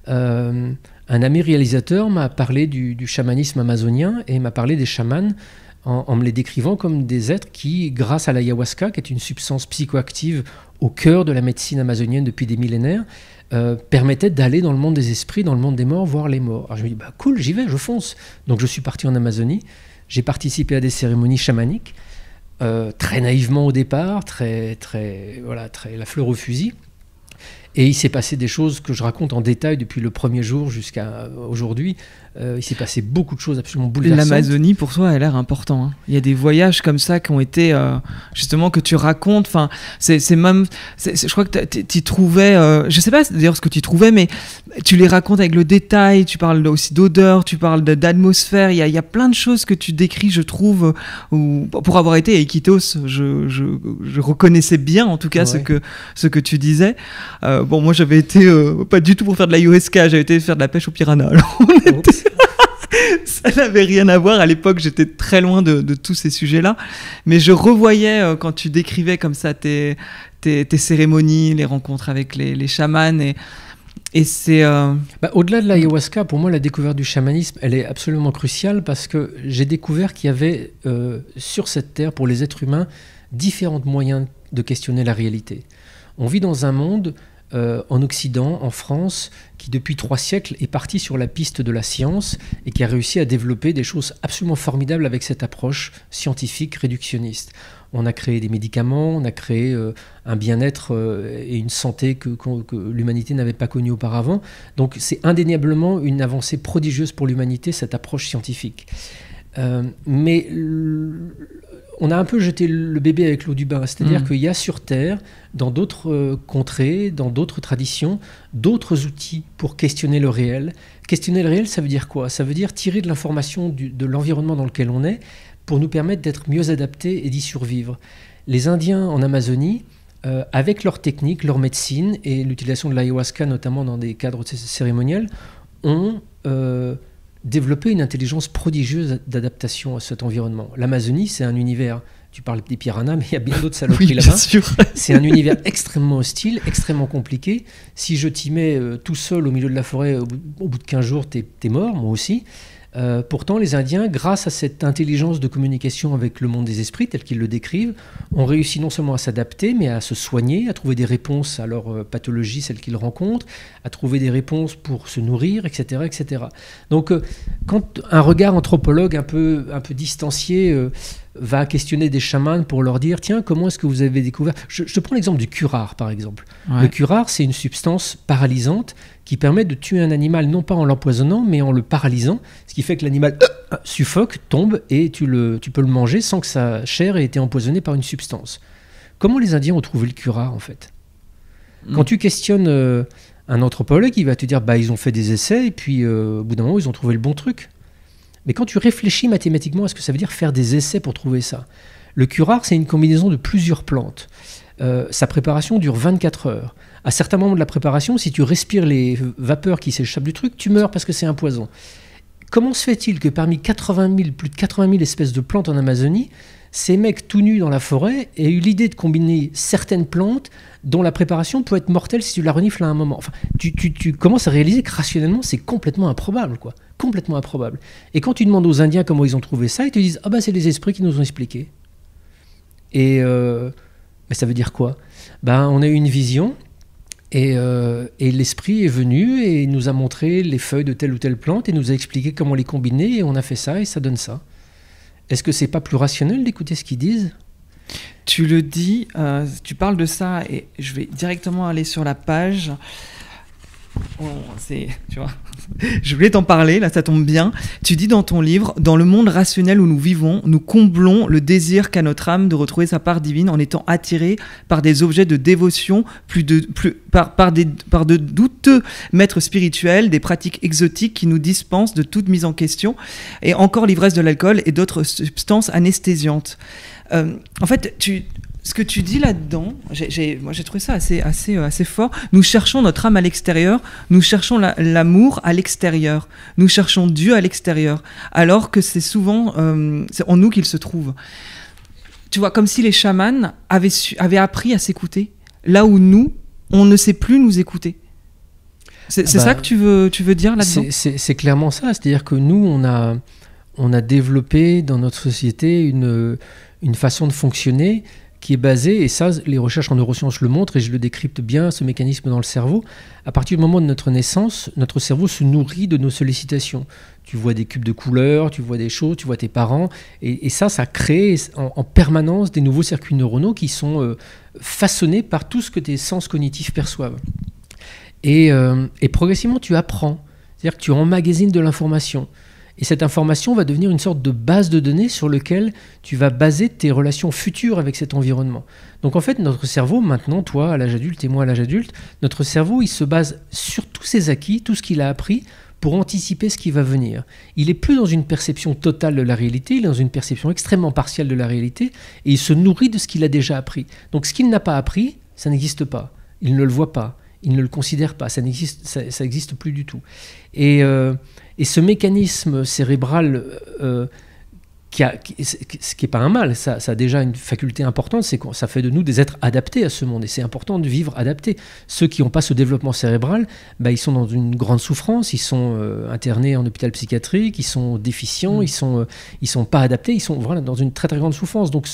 un ami réalisateur m'a parlé du chamanisme amazonien et m'a parlé des chamans en me les décrivant comme des êtres qui, grâce à l'ayahuasca, qui est une substance psychoactive au cœur de la médecine amazonienne depuis des millénaires, permettaient d'aller dans le monde des esprits, dans le monde des morts, voir les morts. Alors je me dis, bah cool, j'y vais, je fonce. Donc je suis parti en Amazonie, j'ai participé à des cérémonies chamaniques, très naïvement au départ, très la fleur au fusil. Et il s'est passé des choses que je raconte en détail depuis le premier jour jusqu'à aujourd'hui. Il s'est passé beaucoup de choses absolument bouleversantes. L'Amazonie, pour toi, a l'air important. Hein. Il y a des voyages comme ça qui ont été, justement, que tu racontes. Enfin, je crois que tu y trouvais, je sais pas d'ailleurs ce que tu trouvais, mais tu les racontes avec le détail. Tu parles aussi d'odeur, tu parles d'atmosphère. Il y a plein de choses que tu décris, je trouve, pour avoir été à Iquitos, je reconnaissais bien, en tout cas, ouais, ce que tu disais. Bon, moi, j'avais été pas du tout pour faire de l'ayahuasca, j'avais été faire de la pêche au piranha. Alors, ça n'avait rien à voir. À l'époque, j'étais très loin de tous ces sujets-là. Mais je revoyais, quand tu décrivais comme ça tes cérémonies, les rencontres avec les chamans. Et c'est... Au-delà de l'ayahuasca, pour moi, la découverte du chamanisme, elle est absolument cruciale parce que j'ai découvert qu'il y avait sur cette terre, pour les êtres humains, différents moyens de questionner la réalité. On vit dans un monde... en Occident, en France, qui depuis 3 siècles est parti sur la piste de la science et qui a réussi à développer des choses absolument formidables avec cette approche scientifique réductionniste. On a créé des médicaments, on a créé un bien-être et une santé que l'humanité n'avait pas connue auparavant. Donc c'est indéniablement une avancée prodigieuse pour l'humanité, cette approche scientifique. Mais on a un peu jeté le bébé avec l'eau du bain, c'est-à-dire qu'il y a sur Terre, dans d'autres contrées, dans d'autres traditions, d'autres outils pour questionner le réel. Questionner le réel, ça veut dire quoi? Ça veut dire tirer de l'information de l'environnement dans lequel on est pour nous permettre d'être mieux adaptés et d'y survivre. Les Indiens en Amazonie, avec leurs techniques, leur médecine et l'utilisation de l'ayahuasca, notamment dans des cadres cérémoniels, ont... développer une intelligence prodigieuse d'adaptation à cet environnement. L'Amazonie, c'est un univers, tu parles des piranhas, mais il y a bien d'autres saloperies oui, là-bas. Sûr. C'est un univers extrêmement hostile, extrêmement compliqué. Si je t'y mets tout seul au milieu de la forêt, au bout de 15 jours, t'es mort, moi aussi. Pourtant, les Indiens, grâce à cette intelligence de communication avec le monde des esprits, tel qu'ils le décrivent, ont réussi non seulement à s'adapter, mais à se soigner, à trouver des réponses à leurs pathologies, celles qu'ils rencontrent, à trouver des réponses pour se nourrir, etc. etc. Donc, quand un regard anthropologue un peu distancié va questionner des chamans pour leur dire « Tiens, comment est-ce que vous avez découvert ?» Je te prends l'exemple du curare, par exemple. Ouais. Le curare, c'est une substance paralysante qui permet de tuer un animal, non pas en l'empoisonnant, mais en le paralysant, ce qui fait que l'animal suffoque, tombe, et tu peux le manger sans que sa chair ait été empoisonnée par une substance. Comment les Indiens ont trouvé le curare, en fait ? Quand tu questionnes un anthropologue, il va te dire ils ont fait des essais, et puis au bout d'un moment, ils ont trouvé le bon truc. Mais quand tu réfléchis mathématiquement à ce que ça veut dire faire des essais pour trouver ça, le curare, c'est une combinaison de plusieurs plantes. Sa préparation dure 24 heures. À certains moments de la préparation, si tu respires les vapeurs qui s'échappent du truc, tu meurs parce que c'est un poison. Comment se fait-il que parmi plus de 80 000 espèces de plantes en Amazonie, ces mecs tout nus dans la forêt aient eu l'idée de combiner certaines plantes dont la préparation peut être mortelle si tu la renifles à un moment. Enfin, tu commences à réaliser que rationnellement, c'est complètement improbable, quoi. Complètement improbable. Et quand tu demandes aux Indiens comment ils ont trouvé ça, ils te disent c'est les esprits qui nous ont expliqué. Et mais ça veut dire quoi ? On a eu une vision et l'esprit est venu et nous a montré les feuilles de telle ou telle plante et nous a expliqué comment les combiner et on a fait ça et ça donne ça. Est-ce que c'est pas plus rationnel d'écouter ce qu'ils disent ? Tu le dis, tu parles de ça et je vais directement aller sur la page. Tu vois, je voulais t'en parler, là ça tombe bien. Tu dis dans ton livre, dans le monde rationnel où nous vivons, nous comblons le désir qu'a notre âme de retrouver sa part divine en étant attiré par des objets de dévotion, par de douteux maîtres spirituels, des pratiques exotiques qui nous dispensent de toute mise en question, et encore l'ivresse de l'alcool et d'autres substances anesthésiantes. En fait, Ce que tu dis là-dedans, moi j'ai trouvé ça assez fort. Nous cherchons notre âme à l'extérieur, nous cherchons l'amour à l'extérieur, nous cherchons Dieu à l'extérieur, alors que c'est souvent c'est en nous qu'il se trouve. Tu vois, comme si les chamans avaient appris à s'écouter, là où nous, on ne sait plus nous écouter. C'est ça que tu veux dire là-dedans ? C'est clairement ça, c'est-à-dire que nous, on a développé dans notre société une façon de fonctionner qui est basée, et ça, les recherches en neurosciences le montrent, et je le décrypte bien, ce mécanisme dans le cerveau. À partir du moment de notre naissance, notre cerveau se nourrit de nos sollicitations. Tu vois des cubes de couleurs, tu vois des choses, tu vois tes parents, et ça crée en permanence des nouveaux circuits neuronaux qui sont façonnés par tout ce que tes sens cognitifs perçoivent. Et progressivement, tu apprends. C'est-à-dire que tu emmagasines de l'information. Et cette information va devenir une sorte de base de données sur laquelle tu vas baser tes relations futures avec cet environnement. Donc en fait, notre cerveau, maintenant, toi à l'âge adulte et moi à l'âge adulte, notre cerveau, il se base sur tous ses acquis, tout ce qu'il a appris, pour anticiper ce qui va venir. Il n'est plus dans une perception totale de la réalité, il est dans une perception extrêmement partielle de la réalité, et il se nourrit de ce qu'il a déjà appris. Donc ce qu'il n'a pas appris, ça n'existe pas. Il ne le voit pas. Il ne le considère pas, ça n'existe plus du tout. Et ce mécanisme cérébral, ce qui n'est pas un mal, ça a déjà une faculté importante, c'est que ça fait de nous des êtres adaptés à ce monde, et c'est important de vivre adaptés. Ceux qui n'ont pas ce développement cérébral, ils sont dans une grande souffrance, ils sont internés en hôpital psychiatrique, ils sont déficients, ils sont pas adaptés, ils sont vraiment dans une très très grande souffrance. Donc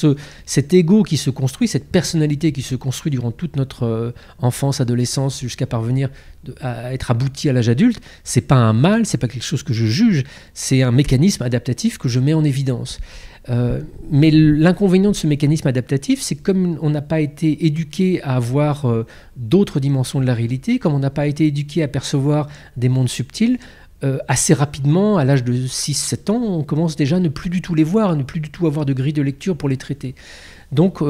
cet ego qui se construit, cette personnalité qui se construit durant toute notre enfance, adolescence, jusqu'à parvenir à être abouti à l'âge adulte, c'est pas un mal, c'est pas quelque chose que je juge, c'est un mécanisme adaptatif que je mets en évidence. Mais l'inconvénient de ce mécanisme adaptatif, c'est que comme on n'a pas été éduqué à avoir d'autres dimensions de la réalité, comme on n'a pas été éduqué à percevoir des mondes subtils, assez rapidement, à l'âge de 6-7 ans, on commence déjà à ne plus du tout les voir, à ne plus du tout avoir de grille de lecture pour les traiter. Donc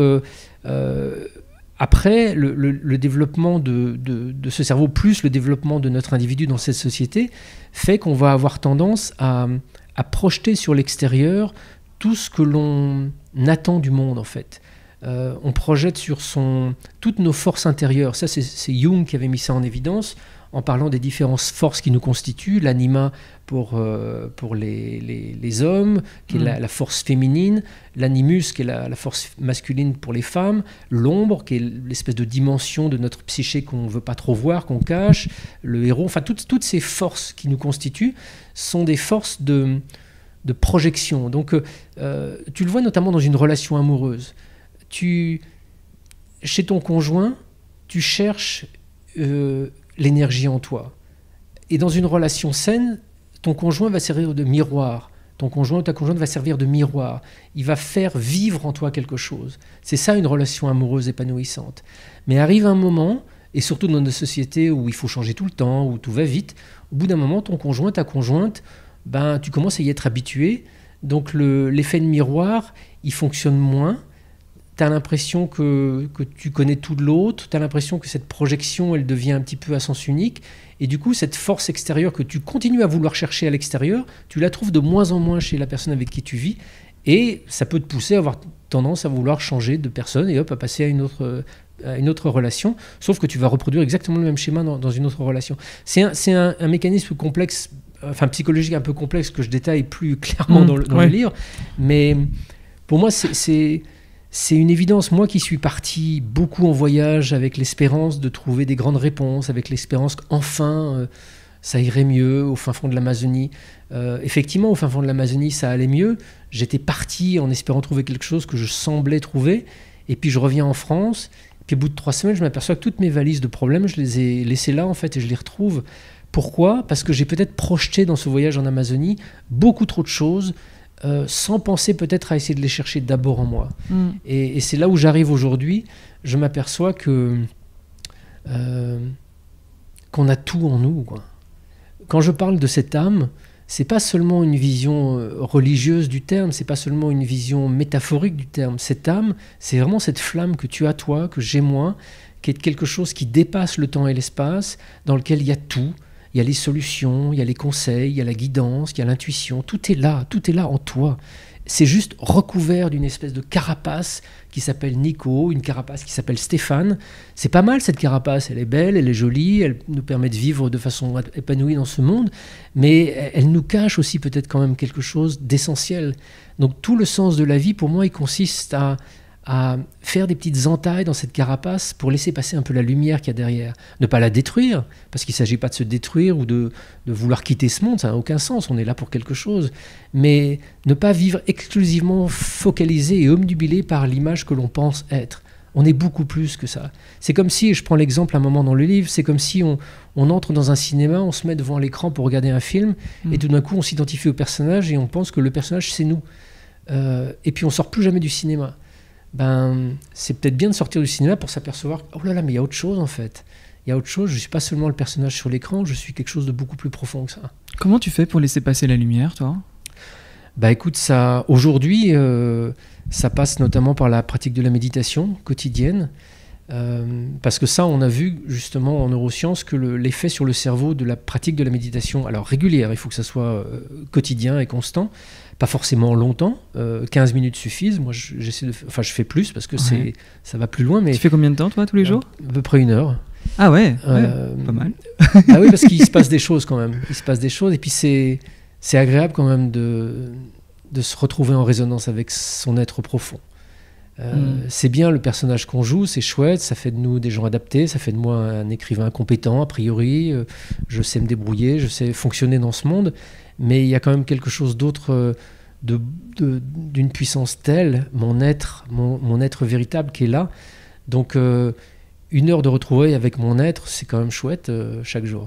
après, le développement de ce cerveau, plus le développement de notre individu dans cette société, fait qu'on va avoir tendance à projeter sur l'extérieur tout ce que l'on attend du monde, en fait. On projette sur toutes nos forces intérieures. Ça, c'est Jung qui avait mis ça en évidence, en parlant des différentes forces qui nous constituent, l'anima pour les hommes, qui est la force féminine, l'animus, qui est la force masculine pour les femmes, l'ombre, qui est l'espèce de dimension de notre psyché qu'on ne veut pas trop voir, qu'on cache, le héros, enfin toutes ces forces qui nous constituent sont des forces de projection. Donc tu le vois notamment dans une relation amoureuse. Chez ton conjoint, tu cherches l'énergie en toi. Et dans une relation saine, ton conjoint va servir de miroir. Ton conjoint ou ta conjointe va servir de miroir. Il va faire vivre en toi quelque chose. C'est ça une relation amoureuse épanouissante. Mais arrive un moment, et surtout dans nos sociétés où il faut changer tout le temps, où tout va vite, au bout d'un moment, ton conjoint, ta conjointe, tu commences à y être habitué. Donc l'effet de miroir, il fonctionne moins. Tu as l'impression que tu connais tout de l'autre, tu as l'impression que cette projection, elle devient un petit peu à sens unique, et du coup, cette force extérieure que tu continues à vouloir chercher à l'extérieur, tu la trouves de moins en moins chez la personne avec qui tu vis, et ça peut te pousser à avoir tendance à vouloir changer de personne, et hop, à passer à une autre relation, sauf que tu vas reproduire exactement le même schéma dans une autre relation. C'est un mécanisme complexe, enfin psychologique un peu complexe, que je détaille plus clairement dans le livre, mais pour moi, c'est une évidence. Moi qui suis parti beaucoup en voyage avec l'espérance de trouver des grandes réponses, avec l'espérance qu'enfin ça irait mieux au fin fond de l'Amazonie. Effectivement, au fin fond de l'Amazonie, ça allait mieux. J'étais parti en espérant trouver quelque chose que je semblais trouver. Et puis je reviens en France. Et puis au bout de 3 semaines, je m'aperçois que toutes mes valises de problèmes, je les ai laissées là en fait et je les retrouve. Pourquoi ? Parce que j'ai peut-être projeté dans ce voyage en Amazonie beaucoup trop de choses, sans penser peut-être à essayer de les chercher d'abord en moi. Et c'est là où j'arrive aujourd'hui. Je m'aperçois qu'on a tout en nous, quoi. Quand je parle de cette âme, c'est pas seulement une vision religieuse du terme, c'est pas seulement une vision métaphorique du terme. Cette âme, c'est vraiment cette flamme que tu as toi, que j'ai moi, qui est quelque chose qui dépasse le temps et l'espace, dans lequel il y a tout. Il y a les solutions, il y a les conseils, il y a la guidance, il y a l'intuition. Tout est là en toi. c'est juste recouvert d'une espèce de carapace qui s'appelle Nico, une carapace qui s'appelle Stéphane. C'est pas mal cette carapace, elle est belle, elle est jolie, elle nous permet de vivre de façon épanouie dans ce monde, mais elle nous cache aussi peut-être quand même quelque chose d'essentiel. Donc tout le sens de la vie, pour moi, il consiste à faire des petites entailles dans cette carapace pour laisser passer un peu la lumière qu'il y a derrière. Ne pas la détruire, parce qu'il ne s'agit pas de se détruire ou de vouloir quitter ce monde, ça n'a aucun sens, on est là pour quelque chose. Mais ne pas vivre exclusivement focalisé et omnubilé par l'image que l'on pense être. On est beaucoup plus que ça. C'est comme si, je prends l'exemple à un moment dans le livre, c'est comme si on entre dans un cinéma, on se met devant l'écran pour regarder un film, et tout d'un coup on s'identifie au personnage et on pense que le personnage c'est nous. Et puis on ne sort plus jamais du cinéma. C'est peut-être bien de sortir du cinéma pour s'apercevoir oh là là, mais il y a autre chose en fait. Il y a autre chose, je ne suis pas seulement le personnage sur l'écran, je suis quelque chose de beaucoup plus profond que ça. Comment tu fais pour laisser passer la lumière, toi ? Écoute, aujourd'hui, ça passe notamment par la pratique de la méditation quotidienne. Parce que ça, on a vu justement en neurosciences que l'effet sur le cerveau de la pratique de la méditation, alors régulière, il faut que ça soit quotidien et constant, pas forcément longtemps, 15 minutes suffisent. Moi, je fais plus parce que ça va plus loin. Mais tu fais combien de temps, toi, tous les jours ? À peu près 1 heure. Ah ouais, pas mal. Ah oui, parce qu'il se passe des choses quand même. Il se passe des choses et puis c'est agréable quand même de se retrouver en résonance avec son être profond. C'est bien le personnage qu'on joue, c'est chouette, ça fait de nous des gens adaptés, ça fait de moi un écrivain compétent a priori, je sais me débrouiller, je sais fonctionner dans ce monde, mais il y a quand même quelque chose d'autre, d'une puissance telle, mon être véritable qui est là. Donc 1 heure de retrouvailles avec mon être, c'est quand même chouette chaque jour.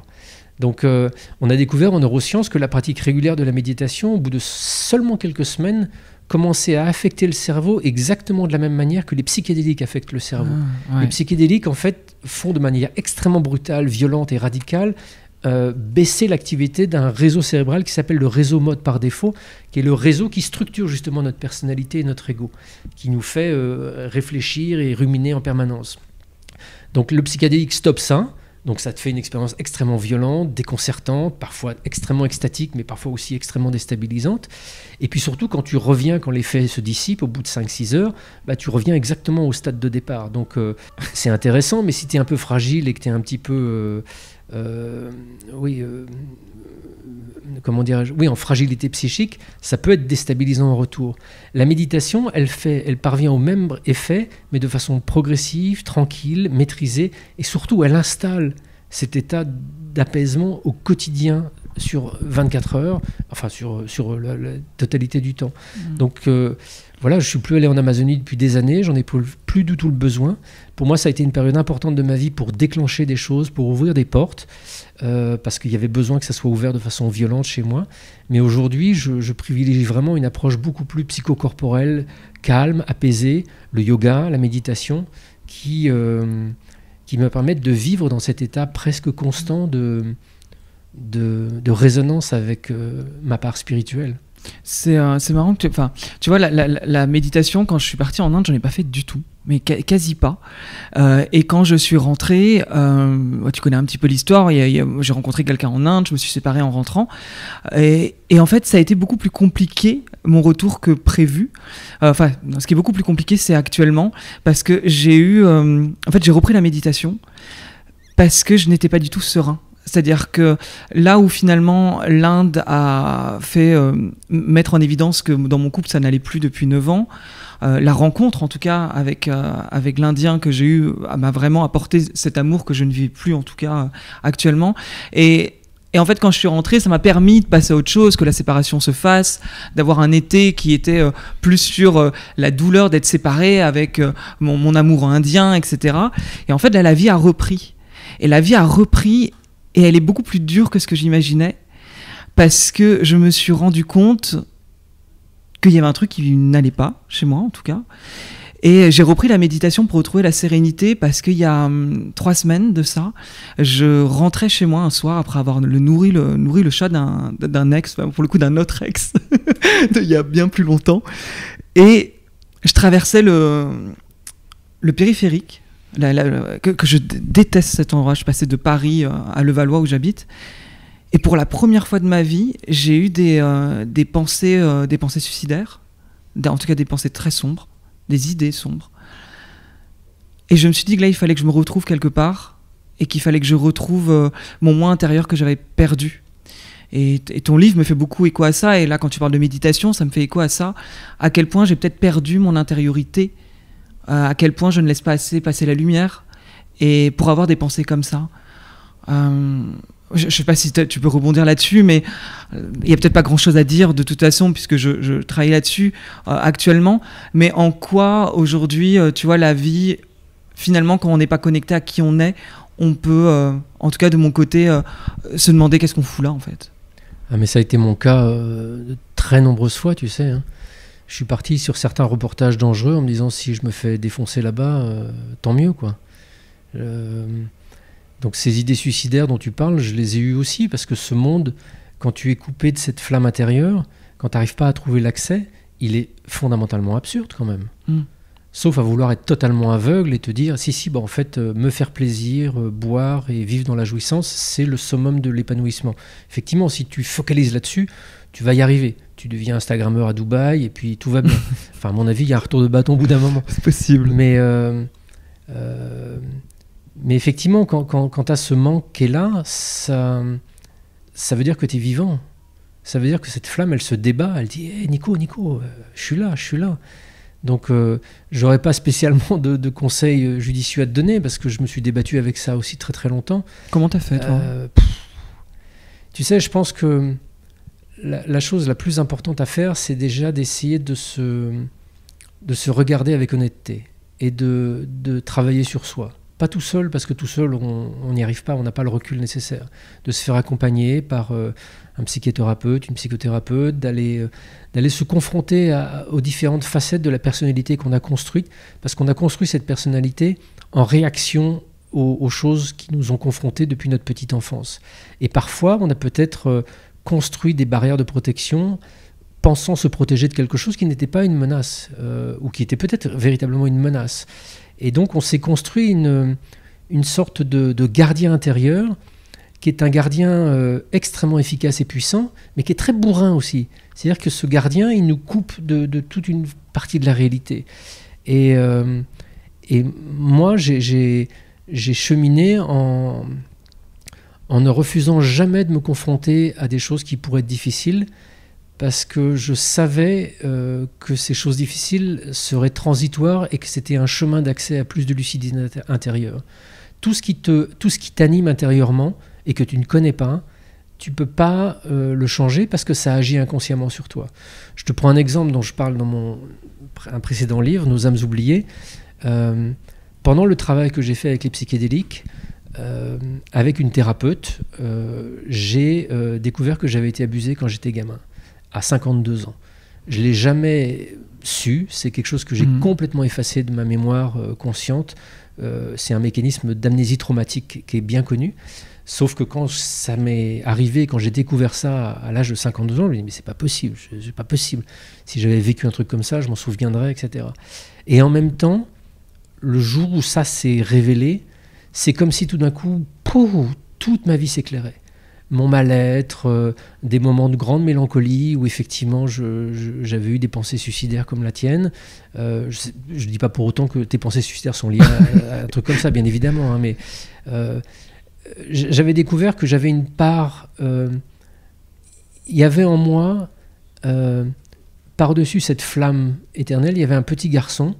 Donc on a découvert en neurosciences que la pratique régulière de la méditation, au bout de seulement quelques semaines, commençait à affecter le cerveau exactement de la même manière que les psychédéliques affectent le cerveau. Les psychédéliques, en fait, font de manière extrêmement brutale, violente et radicale baisser l'activité d'un réseau cérébral qui s'appelle le réseau mode par défaut, qui est le réseau qui structure justement notre personnalité et notre ego, qui nous fait réfléchir et ruminer en permanence. Donc le psychédélique stoppe ça. Donc ça te fait une expérience extrêmement violente, déconcertante, parfois extrêmement extatique, mais parfois aussi extrêmement déstabilisante. Et puis surtout, quand tu reviens, quand l'effet se dissipe, au bout de 5-6 heures, tu reviens exactement au stade de départ. Donc c'est intéressant, mais si tu es un peu fragile et que tu es un petit peu... en fragilité psychique, ça peut être déstabilisant en retour. La méditation, elle parvient au même effet, mais de façon progressive, tranquille, maîtrisée, et surtout, elle installe cet état d'apaisement au quotidien sur 24 heures, enfin sur la totalité du temps. Donc voilà, je ne suis plus allé en Amazonie depuis des années, j'en ai plus du tout le besoin. Pour moi, ça a été une période importante de ma vie pour déclencher des choses, pour ouvrir des portes, parce qu'il y avait besoin que ça soit ouvert de façon violente chez moi. Mais aujourd'hui, je privilégie vraiment une approche beaucoup plus psychocorporelle, calme, apaisée, le yoga, la méditation, qui me permettent de vivre dans cet état presque constant de résonance avec ma part spirituelle. C'est marrant que tu vois la méditation, quand je suis parti en Inde, j'en ai pas fait du tout, mais quasi pas. Et quand je suis rentré, tu connais un petit peu l'histoire, j'ai rencontré quelqu'un en Inde, je me suis séparé en rentrant, et en fait ça a été beaucoup plus compliqué mon retour que prévu. Ce qui est beaucoup plus compliqué, c'est actuellement, parce que j'ai repris la méditation parce que je n'étais pas du tout serein. C'est-à-dire que là où finalement l'Inde a fait mettre en évidence que dans mon couple ça n'allait plus depuis 9 ans, la rencontre en tout cas avec l'Indien que j'ai eu m'a vraiment apporté cet amour que je ne vis plus en tout cas actuellement. Et en fait, quand je suis rentré, ça m'a permis de passer à autre chose, que la séparation se fasse, d'avoir un été qui était plus sur la douleur d'être séparé avec mon amour indien, etc. Et en fait, là, la vie a repris. Et elle est beaucoup plus dure que ce que j'imaginais, parce que je me suis rendu compte qu'il y avait un truc qui n'allait pas, chez moi en tout cas. Et j'ai repris la méditation pour retrouver la sérénité, parce qu'il y a 3 semaines de ça, je rentrais chez moi un soir après avoir nourri le chat d'un ex, pour le coup d'un autre ex, il y a bien plus longtemps. Et je traversais le périphérique, que je déteste cet endroit. Je passais de Paris à Levallois où j'habite, et pour la première fois de ma vie j'ai eu des pensées suicidaires, en tout cas des pensées très sombres, des idées sombres. Et je me suis dit que là, il fallait que je me retrouve quelque part et qu'il fallait que je retrouve mon moi intérieur que j'avais perdu. Et ton livre me fait beaucoup écho à ça. Et là, quand tu parles de méditation, ça me fait écho à ça. À quel point j'ai peut-être perdu mon intériorité, à quel point je ne laisse pas assez passer la lumière. Et pour avoir des pensées comme ça, je ne sais pas si tu peux rebondir là-dessus, mais il n'y a peut-être pas grand-chose à dire de toute façon, puisque je travaille là-dessus actuellement. Mais en quoi, aujourd'hui, tu vois, la vie, finalement, quand on n'est pas connecté à qui on est, on peut, en tout cas de mon côté, se demander qu'est-ce qu'on fout là, en fait. Ah, mais ça a été mon cas de très nombreuses fois, tu sais. Hein. Je suis parti sur certains reportages dangereux en me disant si je me fais défoncer là-bas, tant mieux, quoi. Donc ces idées suicidaires dont tu parles, je les ai eues aussi, parce que ce monde, quand tu es coupé de cette flamme intérieure, quand tu n'arrives pas à trouver l'accès, il est fondamentalement absurde quand même. Sauf à vouloir être totalement aveugle et te dire si, en fait, me faire plaisir, boire et vivre dans la jouissance, c'est le summum de l'épanouissement. Effectivement, si tu focalises là-dessus, tu vas y arriver. Tu deviens Instagrammeur à Dubaï et puis tout va bien. Enfin, à mon avis, il y a un retour de bâton au bout d'un moment. C'est possible. Mais effectivement, quand tu as ce manque qui est là, ça veut dire que tu es vivant. Ça veut dire que cette flamme, elle se débat. Elle dit hey, Nico, je suis là. Donc, j'aurais pas spécialement de conseils judicieux à te donner parce que je me suis débattu avec ça aussi très très longtemps. Comment t'as fait, toi ? Tu sais, je pense que la chose la plus importante à faire, c'est déjà d'essayer de se regarder avec honnêteté et de travailler sur soi. Pas tout seul, parce que tout seul, on n'y arrive pas, on n'a pas le recul nécessaire. De se faire accompagner par un psychothérapeute, une psychothérapeute, d'aller se confronter aux différentes facettes de la personnalité qu'on a construite, parce qu'on a construit cette personnalité en réaction aux choses qui nous ont confrontés depuis notre petite enfance. Et parfois, on a peut-être construit des barrières de protection pensant se protéger de quelque chose qui n'était pas une menace, ou qui était peut-être véritablement une menace. Et donc, on s'est construit une sorte de gardien intérieur qui est un gardien extrêmement efficace et puissant, mais qui est très bourrin aussi. C'est-à-dire que ce gardien, il nous coupe de toute une partie de la réalité. Et moi, j'ai cheminé en ne refusant jamais de me confronter à des choses qui pourraient être difficiles, parce que je savais que ces choses difficiles seraient transitoires et que c'était un chemin d'accès à plus de lucidité intérieure. Tout ce qui t'anime intérieurement et que tu ne connais pas, tu ne peux pas le changer parce que ça agit inconsciemment sur toi. Je te prends un exemple dont je parle dans un précédent livre, Nos âmes oubliées. Pendant le travail que j'ai fait avec les psychédéliques, avec une thérapeute, j'ai découvert que j'avais été abusé quand j'étais gamin. À 52 ans. Je ne l'ai jamais su, c'est quelque chose que j'ai complètement effacé de ma mémoire consciente. C'est un mécanisme d'amnésie traumatique qui est bien connu. Sauf que quand ça m'est arrivé, quand j'ai découvert ça à l'âge de 52 ans, je me dis mais c'est pas possible, c'est pas possible. Si j'avais vécu un truc comme ça, je m'en souviendrais, etc. Et en même temps, le jour où ça s'est révélé, c'est comme si tout d'un coup, toute ma vie s'éclairait. Mon mal-être, des moments de grande mélancolie où effectivement j'avais eu des pensées suicidaires comme la tienne. Je ne dis pas pour autant que tes pensées suicidaires sont liées à un truc comme ça, bien évidemment, hein, mais j'avais découvert que j'avais une part... Il y avait en moi, par-dessus cette flamme éternelle, il y avait un petit garçon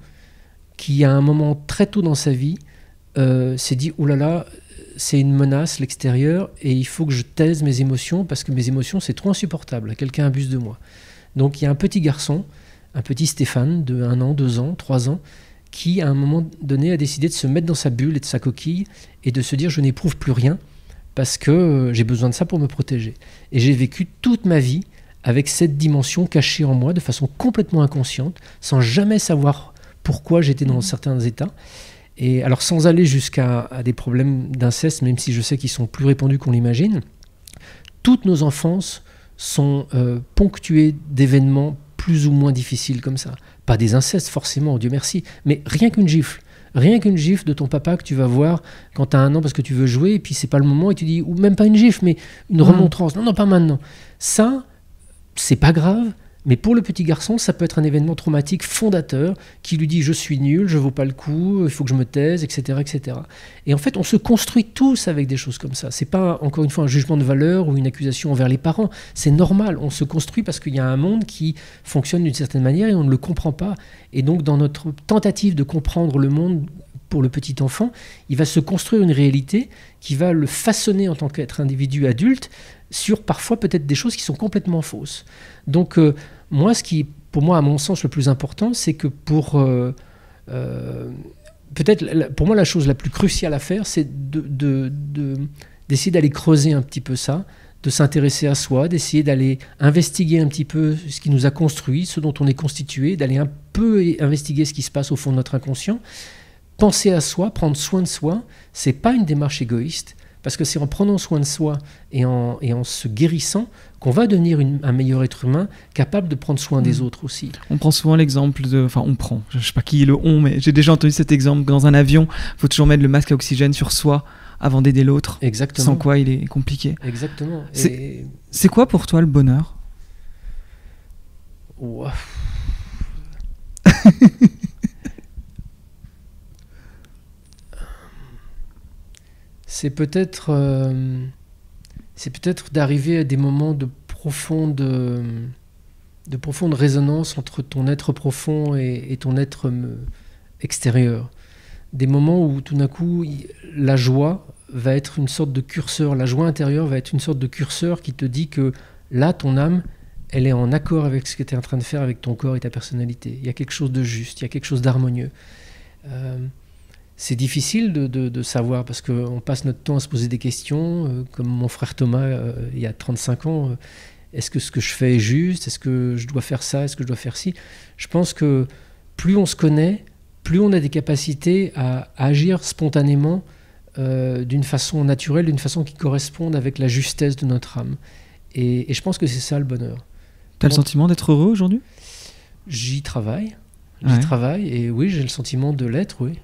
qui, à un moment très tôt dans sa vie, s'est dit « Ouh là là, c'est une menace, l'extérieur, et il faut que je taise mes émotions, parce que mes émotions, c'est trop insupportable, quelqu'un abuse de moi. » Donc il y a un petit garçon, un petit Stéphane, de 1 an, 2 ans, 3 ans, qui, à un moment donné, a décidé de se mettre dans sa bulle et de sa coquille, et de se dire « je n'éprouve plus rien, parce que j'ai besoin de ça pour me protéger. » Et j'ai vécu toute ma vie avec cette dimension cachée en moi, de façon complètement inconsciente, sans jamais savoir pourquoi j'étais dans certains états. Et alors, sans aller jusqu'à des problèmes d'inceste, même si je sais qu'ils sont plus répandus qu'on l'imagine, toutes nos enfances sont ponctuées d'événements plus ou moins difficiles comme ça. Pas des incestes forcément, Dieu merci, mais rien qu'une gifle. Rien qu'une gifle de ton papa que tu vas voir quand tu as 1 an parce que tu veux jouer, et puis c'est pas le moment, et tu dis, ou même pas une gifle, mais une remontrance. Non, pas maintenant. Ça, c'est pas grave, Mais pour le petit garçon, ça peut être un événement traumatique fondateur qui lui dit « je suis nul, je ne vaux pas le coup, il faut que je me taise, etc. etc. » Et en fait, on se construit tous avec des choses comme ça. Ce n'est pas, encore une fois, un jugement de valeur ou une accusation envers les parents. C'est normal, on se construit parce qu'il y a un monde qui fonctionne d'une certaine manière et on ne le comprend pas. Et donc, dans notre tentative de comprendre le monde pour le petit enfant, il va se construire une réalité qui va le façonner en tant qu'être individu adulte sur parfois peut-être des choses qui sont complètement fausses. Donc moi, ce qui, pour moi, à mon sens, le plus important, c'est que peut-être, pour moi, la chose la plus cruciale à faire, c'est d'essayer d'aller creuser un petit peu ça, de s'intéresser à soi, d'essayer d'aller investiguer un petit peu ce qui nous a construit, ce dont on est constitué, d'aller un peu investiguer ce qui se passe au fond de notre inconscient. Penser à soi, prendre soin de soi, c'est pas une démarche égoïste, parce que c'est en prenant soin de soi et en se guérissant qu'on va devenir un meilleur être humain capable de prendre soin des autres aussi. On prend souvent l'exemple je sais pas qui est le on, mais j'ai déjà entendu cet exemple. Dans un avion, il faut toujours mettre le masque à oxygène sur soi avant d'aider l'autre. Exactement. Sans quoi il est compliqué. Exactement. C'est quoi pour toi le bonheur? Ouah. C'est peut-être d'arriver à des moments de profonde résonance entre ton être profond et ton être extérieur. Des moments où tout d'un coup, la joie va être une sorte de curseur, la joie intérieure va être une sorte de curseur qui te dit que là, ton âme, elle est en accord avec ce que tu es en train de faire avec ton corps et ta personnalité. Il y a quelque chose de juste, il y a quelque chose d'harmonieux. C'est difficile de savoir parce qu'on passe notre temps à se poser des questions, comme mon frère Thomas il y a 35 ans. Est-ce que ce que je fais est juste? Est-ce que je dois faire ça? Est-ce que je dois faire ci? Je pense que plus on se connaît, plus on a des capacités à agir spontanément d'une façon naturelle, d'une façon qui corresponde avec la justesse de notre âme. Et je pense que c'est ça le bonheur. T'as le sentiment d'être heureux aujourd'hui? J'y travaille. Ouais. Et oui, j'ai le sentiment de l'être, oui.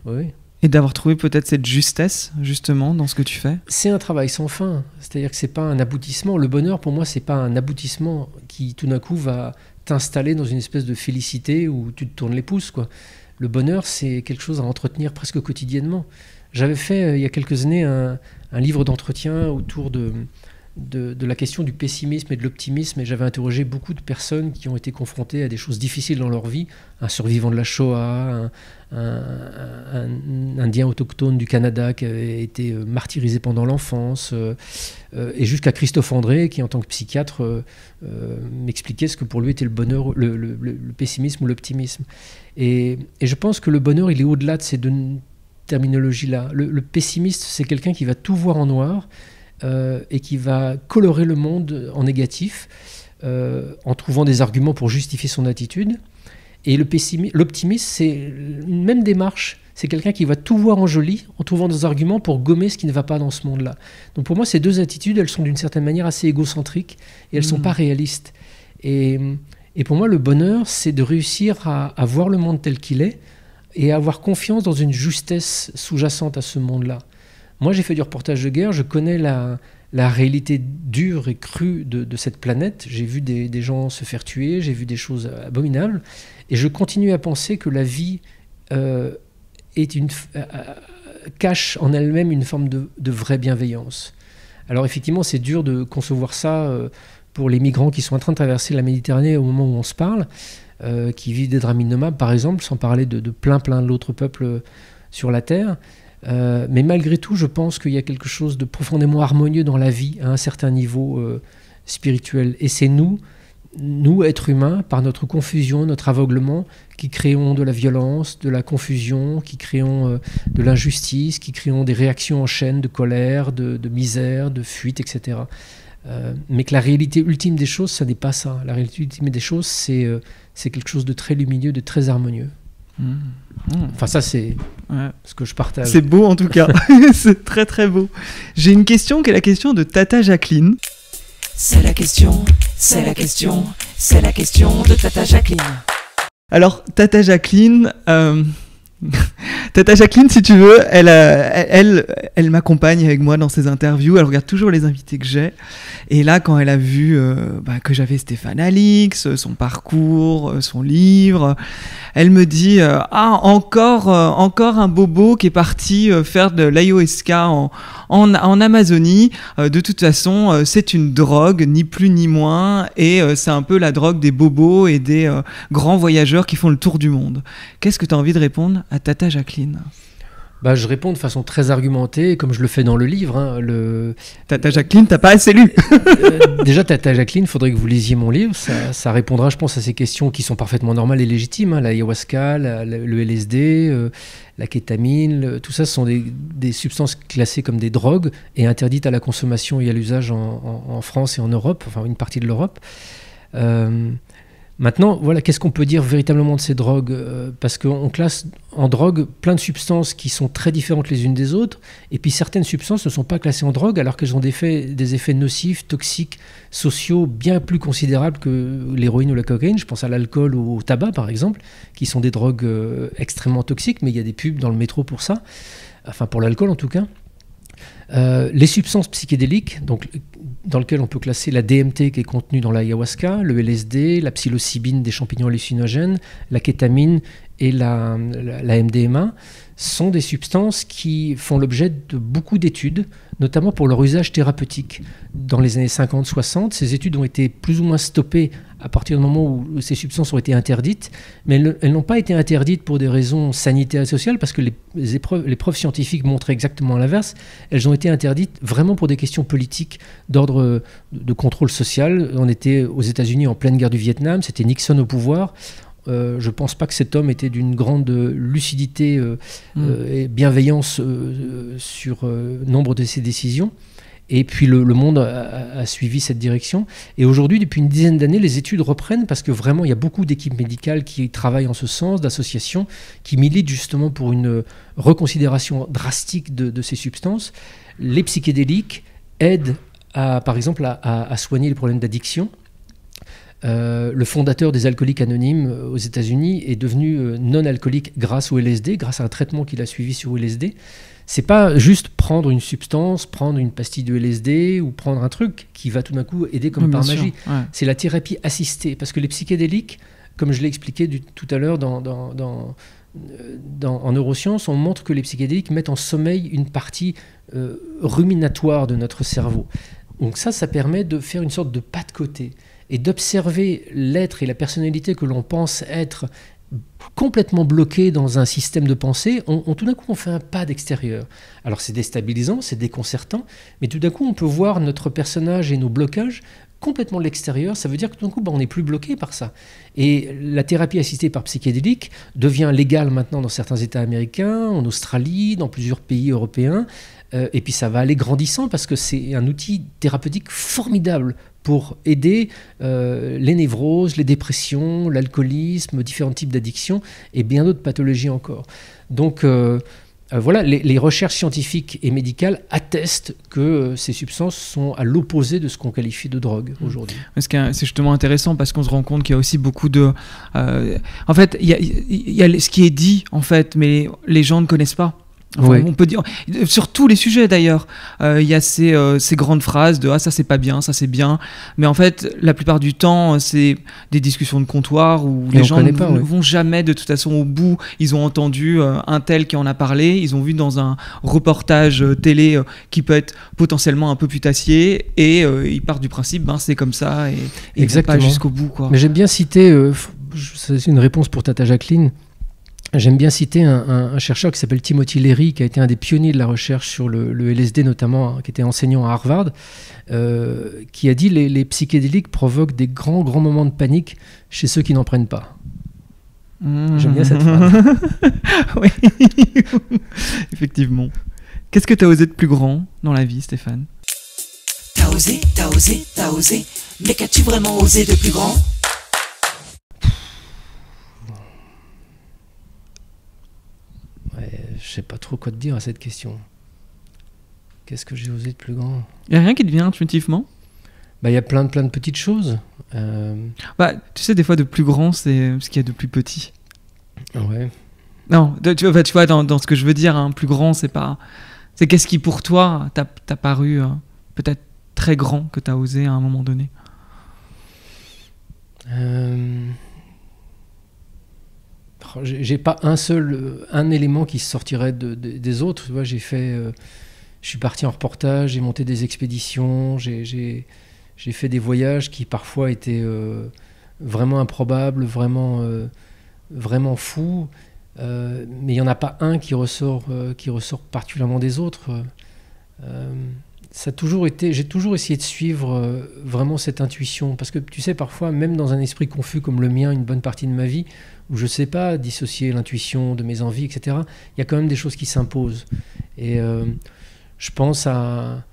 Et d'avoir trouvé peut-être cette justesse, justement, dans ce que tu fais? C'est un travail sans fin. C'est-à-dire que c'est pas un aboutissement. Le bonheur, pour moi, c'est pas un aboutissement qui, tout d'un coup, va t'installer dans une espèce de félicité où tu te tournes les pouces, quoi. Le bonheur, c'est quelque chose à entretenir presque quotidiennement. J'avais fait, il y a quelques années, un livre d'entretien autour de la question du pessimisme et de l'optimisme, et j'avais interrogé beaucoup de personnes qui ont été confrontées à des choses difficiles dans leur vie, un survivant de la Shoah, un Indien autochtone du Canada qui avait été martyrisé pendant l'enfance, et jusqu'à Christophe André qui, en tant que psychiatre, m'expliquait ce que pour lui était le bonheur, le pessimisme ou l'optimisme. Et je pense que le bonheur, il est au-delà de ces deux terminologies-là. Le pessimiste, c'est quelqu'un qui va tout voir en noir, et qui va colorer le monde en négatif en trouvant des arguments pour justifier son attitude. Et l'optimiste, c'est une même démarche. C'est quelqu'un qui va tout voir en joli en trouvant des arguments pour gommer ce qui ne va pas dans ce monde-là. Donc pour moi, ces deux attitudes, elles sont d'une certaine manière assez égocentriques et elles ne sont pas réalistes. Et pour moi, le bonheur, c'est de réussir à voir le monde tel qu'il est et à avoir confiance dans une justesse sous-jacente à ce monde-là. Moi, j'ai fait du reportage de guerre, je connais la réalité dure et crue de cette planète. J'ai vu des gens se faire tuer, j'ai vu des choses abominables, et je continue à penser que la vie cache en elle-même une forme de vraie bienveillance. Alors effectivement, c'est dur de concevoir ça pour les migrants qui sont en train de traverser la Méditerranée au moment où on se parle, qui vivent des drames innommables, par exemple, sans parler de plein d'autres peuples sur la Terre. Mais malgré tout, je pense qu'il y a quelque chose de profondément harmonieux dans la vie à un certain niveau spirituel. Et c'est nous, êtres humains, par notre confusion, notre aveuglement, qui créons de la violence, de la confusion, qui créons de l'injustice, qui créons des réactions en chaîne de colère, de misère, de fuite, etc. Mais que la réalité ultime des choses, ça n'est pas ça. La réalité ultime des choses, c'est quelque chose de très lumineux, de très harmonieux. Enfin, ça, c'est ce que je partage. C'est beau, en tout cas. C'est très, très beau. J'ai une question qui est la question de Tata Jacqueline. C'est la question de Tata Jacqueline. Alors, Tata Jacqueline, Tata Jacqueline, si tu veux, elle m'accompagne avec moi dans ses interviews. Elle regarde toujours les invités que j'ai. Et là, quand elle a vu que j'avais Stéphane Alix, son parcours, son livre, elle me dit encore un bobo qui est parti faire de l'ayahuasca en Amazonie. De toute façon, c'est une drogue, ni plus ni moins. Et c'est un peu la drogue des bobos et des grands voyageurs qui font le tour du monde. Qu'est-ce que tu as envie de répondre à Tata Jacqueline ? Je réponds de façon très argumentée, comme je le fais dans le livre. Tata Jacqueline, t'as pas assez lu. Déjà, Tata Jacqueline, il faudrait que vous lisiez mon livre. Ça répondra, je pense, à ces questions qui sont parfaitement normales et légitimes. L'ayahuasca, le LSD, la kétamine, tout ça, ce sont des substances classées comme des drogues et interdites à la consommation et à l'usage en France et en Europe, enfin une partie de l'Europe. Maintenant, voilà, qu'est-ce qu'on peut dire véritablement de ces drogues ? Parce qu'on classe en drogue plein de substances qui sont très différentes les unes des autres, et puis certaines substances ne sont pas classées en drogue alors qu'elles ont des effets nocifs, toxiques, sociaux bien plus considérables que l'héroïne ou la cocaïne. Je pense à l'alcool ou au tabac, par exemple, qui sont des drogues extrêmement toxiques, mais il y a des pubs dans le métro pour ça, enfin pour l'alcool en tout cas. Les substances psychédéliques, donc, dans lesquelles on peut classer la DMT qui est contenue dans l'ayahuasca, le LSD, la psilocybine des champignons hallucinogènes, la kétamine et la MDMA, sont des substances qui font l'objet de beaucoup d'études, notamment pour leur usage thérapeutique. Dans les années 50-60, ces études ont été plus ou moins stoppées à partir du moment où ces substances ont été interdites, mais elles n'ont pas été interdites pour des raisons sanitaires et sociales, parce que les preuves scientifiques montraient exactement l'inverse. Elles ont été interdites vraiment pour des questions politiques d'ordre de contrôle social. On était aux États-Unis en pleine guerre du Vietnam, c'était Nixon au pouvoir. Je ne pense pas que cet homme était d'une grande lucidité et bienveillance sur nombre de ses décisions. Et puis le monde a suivi cette direction. Et aujourd'hui, depuis une dizaine d'années, les études reprennent parce que vraiment, il y a beaucoup d'équipes médicales qui travaillent en ce sens, d'associations qui militent justement pour une reconsidération drastique de ces substances. Les psychédéliques aident, par exemple, à soigner les problèmes d'addiction. Le fondateur des Alcooliques Anonymes aux États-Unis est devenu non-alcoolique grâce au LSD, grâce à un traitement qu'il a suivi sur LSD. C'est pas juste prendre une substance, prendre une pastille de LSD ou prendre un truc qui va tout d'un coup aider comme par magie. Ouais. C'est la thérapie assistée, parce que les psychédéliques, comme je l'ai expliqué tout à l'heure en neurosciences, on montre que les psychédéliques mettent en sommeil une partie ruminatoire de notre cerveau. Donc ça permet de faire une sorte de pas de côté et d'observer l'être et la personnalité que l'on pense être complètement bloqué dans un système de pensée. Tout d'un coup, on fait un pas d'extérieur. Alors c'est déstabilisant, c'est déconcertant, mais tout d'un coup, on peut voir notre personnage et nos blocages complètement de l'extérieur. Ça veut dire que tout d'un coup, on n'est plus bloqué par ça. Et la thérapie assistée par psychédélique devient légale maintenant dans certains États américains, en Australie, dans plusieurs pays européens. Et puis ça va aller grandissant parce que c'est un outil thérapeutique formidable pour aider les névroses, les dépressions, l'alcoolisme, différents types d'addictions et bien d'autres pathologies encore. Donc voilà, les recherches scientifiques et médicales attestent que ces substances sont à l'opposé de ce qu'on qualifie de drogue aujourd'hui. C'est justement intéressant parce qu'on se rend compte qu'il y a aussi beaucoup de... en fait, il y a ce qui est dit, en fait, mais les gens ne connaissent pas. Enfin, ouais. On peut dire, sur tous les sujets d'ailleurs, il y a ces grandes phrases de « ah ça c'est pas bien, ça c'est bien », mais en fait la plupart du temps c'est des discussions de comptoir où les gens ne vont jamais de toute façon au bout. Ils ont entendu un tel qui en a parlé, ils ont vu dans un reportage télé qui peut être potentiellement un peu putassier et ils partent du principe c'est comme ça et ils vont pas jusqu'au bout, quoi. Mais j'aime bien citer, c'est une réponse pour Tata Jacqueline. J'aime bien citer un chercheur qui s'appelle Timothy Leary, qui a été un des pionniers de la recherche sur le LSD notamment, qui était enseignant à Harvard, qui a dit les psychédéliques provoquent des grands moments de panique chez ceux qui n'en prennent pas. J'aime bien cette phrase. Oui, effectivement. Qu'est-ce que tu as osé de plus grand dans la vie, Stéphane ? T'as osé, mais qu'as-tu vraiment osé de plus grand ? Je sais pas trop quoi te dire à cette question. Qu'est-ce que j'ai osé de plus grand ? Il n'y a rien qui te vient intuitivement ? Il y a plein de petites choses. Tu sais, des fois, de plus grand, c'est ce qu'il y a de plus petit. Ouais. Non, tu vois dans ce que je veux dire, hein, plus grand, c'est qu'est-ce qui pour toi t'a paru peut-être très grand que t'as osé à un moment donné. J'ai pas un élément qui sortirait des autres. Tu vois, je suis parti en reportage, j'ai monté des expéditions, j'ai fait des voyages qui parfois étaient vraiment improbables, vraiment fous. Mais il n'y en a pas un qui ressort particulièrement des autres. J'ai toujours essayé de suivre vraiment cette intuition, parce que tu sais, parfois, même dans un esprit confus comme le mien, une bonne partie de ma vie, où je ne sais pas dissocier l'intuition de mes envies, etc., il y a quand même des choses qui s'imposent. Et je pense à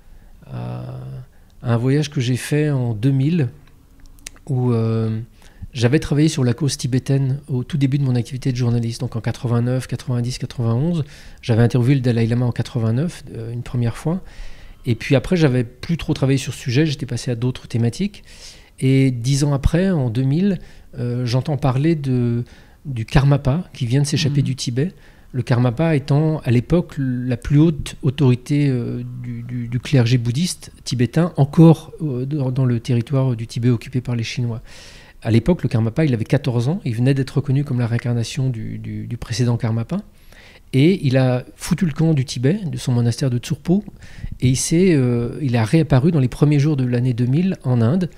un voyage que j'ai fait en 2000, où j'avais travaillé sur la cause tibétaine au tout début de mon activité de journaliste, donc en 89, 90, 91. J'avais interviewé le Dalai Lama en 89, une première fois. Et puis après, j'avais plus trop travaillé sur ce sujet, j'étais passé à d'autres thématiques. Et 10 ans après, en 2000, j'entends parler du Karmapa qui vient de s'échapper du Tibet. Le Karmapa étant à l'époque la plus haute autorité du clergé bouddhiste tibétain, encore dans le territoire du Tibet occupé par les Chinois. À l'époque, le Karmapa, il avait 14 ans, il venait d'être reconnu comme la réincarnation du précédent Karmapa. Et il a foutu le camp du Tibet, de son monastère de Tsurpo, et il a réapparu dans les premiers jours de l'année 2000 en Inde.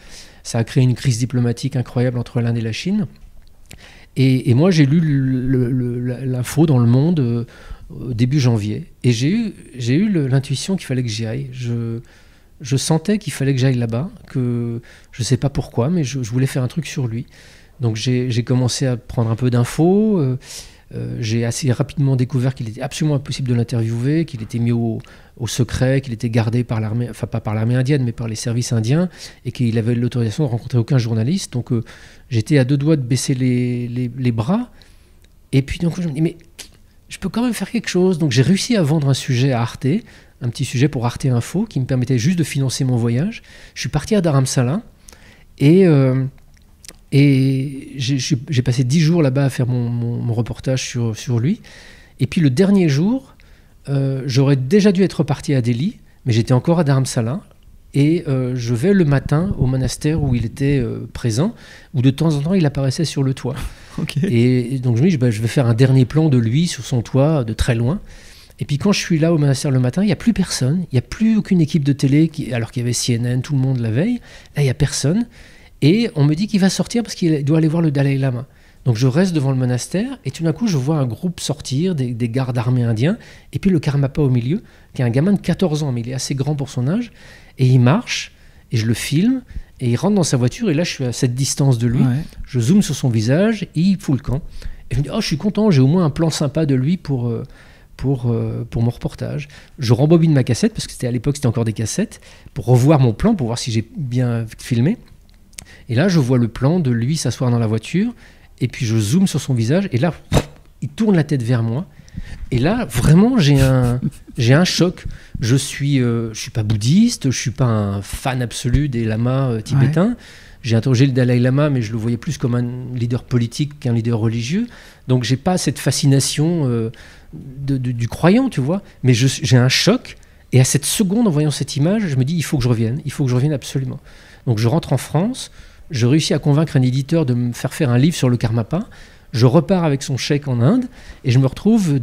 Ça a créé une crise diplomatique incroyable entre l'Inde et la Chine. Et moi, j'ai lu l'info dans Le Monde début janvier. Et j'ai eu l'intuition qu'il fallait que j'y aille. Je sentais qu'il fallait que j'aille là-bas, que je ne sais pas pourquoi, mais je voulais faire un truc sur lui. Donc j'ai commencé à prendre un peu d'infos. J'ai assez rapidement découvert qu'il était absolument impossible de l'interviewer, qu'il était mis au secret, qu'il était gardé par l'armée, enfin pas par l'armée indienne, mais par les services indiens, et qu'il avait l'autorisation de rencontrer aucun journaliste. Donc j'étais à deux doigts de baisser les bras. Et puis donc je me dis, mais je peux quand même faire quelque chose. Donc j'ai réussi à vendre un sujet à Arte, un petit sujet pour Arte Info, qui me permettait juste de financer mon voyage. Je suis parti à Dharamsala, et j'ai passé 10 jours là-bas à faire mon reportage sur lui. Et puis le dernier jour, j'aurais déjà dû être reparti à Delhi, mais j'étais encore à Dharamsala. Et je vais le matin au monastère où il était présent, où de temps en temps il apparaissait sur le toit. Okay. Et donc je me dis, je vais faire un dernier plan de lui sur son toit, de très loin. Et puis quand je suis là au monastère le matin, il n'y a plus personne, il n'y a plus aucune équipe de télé, alors qu'il y avait CNN, tout le monde la veille. Là, il n'y a personne. Et on me dit qu'il va sortir parce qu'il doit aller voir le Dalai Lama. Donc je reste devant le monastère et tout d'un coup je vois un groupe sortir, des gardes armés indiens, et puis le Karmapa au milieu, qui est un gamin de 14 ans, mais il est assez grand pour son âge, et il marche, et je le filme, et il rentre dans sa voiture, et là je suis à cette distance de lui, je zoome sur son visage, et il fout le camp. Et je me dis, je suis content, j'ai au moins un plan sympa de lui pour mon reportage. Je rembobine ma cassette, parce que à l'époque c'était encore des cassettes, pour revoir mon plan, pour voir si j'ai bien filmé. Et là, je vois le plan de lui s'asseoir dans la voiture, et puis je zoome sur son visage, et là, il tourne la tête vers moi. Et là, vraiment, j'ai un choc. Je suis pas bouddhiste, je suis pas un fan absolu des lamas tibétains. Ouais. J'ai interrogé le Dalai Lama, mais je le voyais plus comme un leader politique qu'un leader religieux. Donc, j'ai pas cette fascination du croyant, tu vois. Mais j'ai un choc. Et à cette seconde, en voyant cette image, je me dis, il faut que je revienne absolument. Donc, je rentre en France. Je réussis à convaincre un éditeur de me faire un livre sur le Karmapa. Je repars avec son chèque en Inde et je me retrouve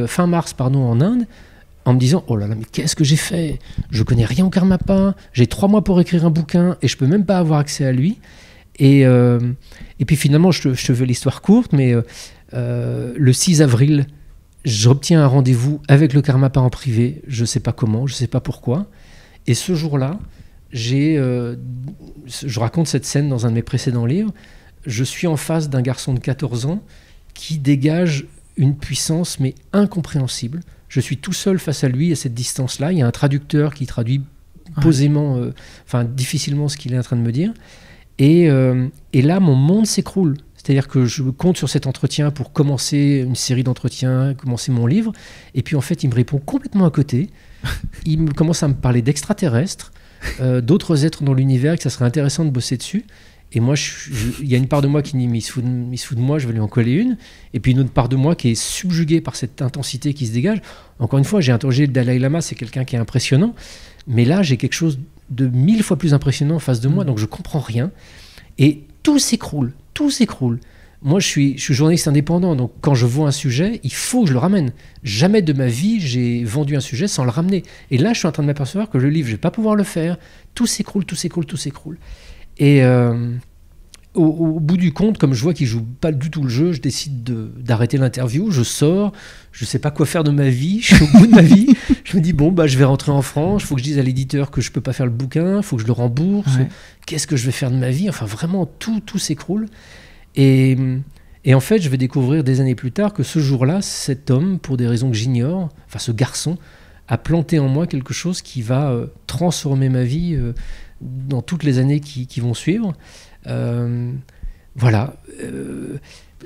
fin mars en Inde, en me disant, oh là là, mais qu'est-ce que j'ai fait ? Je connais rien au Karmapa, j'ai 3 mois pour écrire un bouquin et je peux même pas avoir accès à lui. Et puis finalement, je te fais l'histoire courte, mais le 6 avril, j'obtiens un rendez-vous avec le Karmapa en privé, je sais pas comment, je sais pas pourquoi. Et ce jour-là, je raconte cette scène dans un de mes précédents livres. Je suis en face d'un garçon de 14 ans qui dégage une puissance mais incompréhensible. Je suis tout seul face à lui à cette distance-là. Il y a un traducteur qui traduit posément, difficilement ce qu'il est en train de me dire. Et là, mon monde s'écroule. C'est-à-dire que je compte sur cet entretien pour commencer une série d'entretiens, commencer mon livre. Et puis en fait, il me répond complètement à côté. Il commence à me parler d'extraterrestres, d'autres êtres dans l'univers, que ça serait intéressant de bosser dessus. Et moi, il y a une part de moi qui dit, mais il se fout de moi, je vais lui en coller une. Et puis une autre part de moi qui est subjuguée par cette intensité qui se dégage. Encore une fois, j'ai interrogé le Dalai Lama, c'est quelqu'un qui est impressionnant. Mais là, j'ai quelque chose de 1000 fois plus impressionnant en face de moi, donc je comprends rien. Et tout s'écroule. Moi, je suis journaliste indépendant, donc quand je vois un sujet, il faut que je le ramène. Jamais de ma vie, j'ai vendu un sujet sans le ramener. Et là, je suis en train de m'apercevoir que le livre, je ne vais pas pouvoir le faire. Tout s'écroule. Et au bout du compte, comme je vois qu'il ne joue pas du tout le jeu, je décide d'arrêter l'interview, je sors, je ne sais pas quoi faire de ma vie, je suis au bout de ma vie. Je me dis, je vais rentrer en France, il faut que je dise à l'éditeur que je ne peux pas faire le bouquin, il faut que je le rembourse. Ouais. Qu'est-ce que je vais faire de ma vie? Enfin, vraiment, tout s'écroule. Et en fait, je vais découvrir des années plus tard que ce jour-là, cet homme, pour des raisons que j'ignore, enfin ce garçon, a planté en moi quelque chose qui va transformer ma vie dans toutes les années qui vont suivre. Voilà.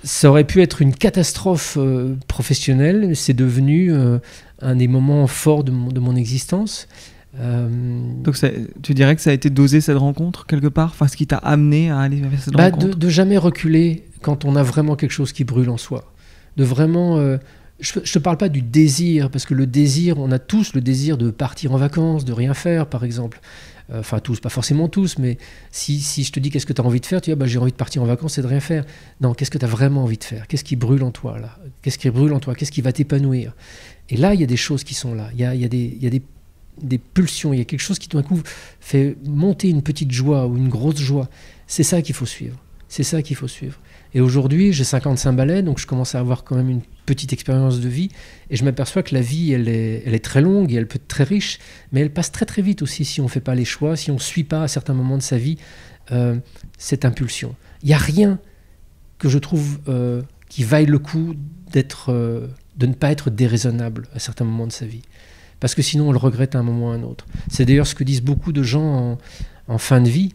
Ça aurait pu être une catastrophe professionnelle, mais c'est devenu un des moments forts de mon existence. Donc tu dirais que ça a été dosé cette rencontre quelque part, enfin ce qui t'a amené à aller vers cette rencontre? De jamais reculer quand on a vraiment quelque chose qui brûle en soi. De vraiment... je te parle pas du désir, parce que le désir, on a tous le désir de partir en vacances, de rien faire par exemple. Enfin tous, pas forcément tous, mais si je te dis qu'est-ce que tu as envie de faire, tu dis j'ai envie de partir en vacances et de rien faire. Non, qu'est-ce que tu as vraiment envie de faire? Qu'est-ce qui brûle en toi là? Qu'est-ce qui brûle en toi? Qu'est-ce qui va t'épanouir? Et là, il y a des choses qui sont là. Il y a des pulsions, il y a quelque chose qui tout d'un coup fait monter une petite joie ou une grosse joie. C'est ça qu'il faut suivre. Et aujourd'hui, j'ai 55 balais, donc je commence à avoir quand même une petite expérience de vie, et je m'aperçois que la vie, elle est très longue et elle peut être très riche, mais elle passe très très vite aussi si on ne fait pas les choix, si on ne suit pas à certains moments de sa vie cette impulsion. Il n'y a rien que je trouve qui vaille le coup de ne pas être déraisonnable à certains moments de sa vie. Parce que sinon on le regrette à un moment ou à un autre. C'est d'ailleurs ce que disent beaucoup de gens en fin de vie.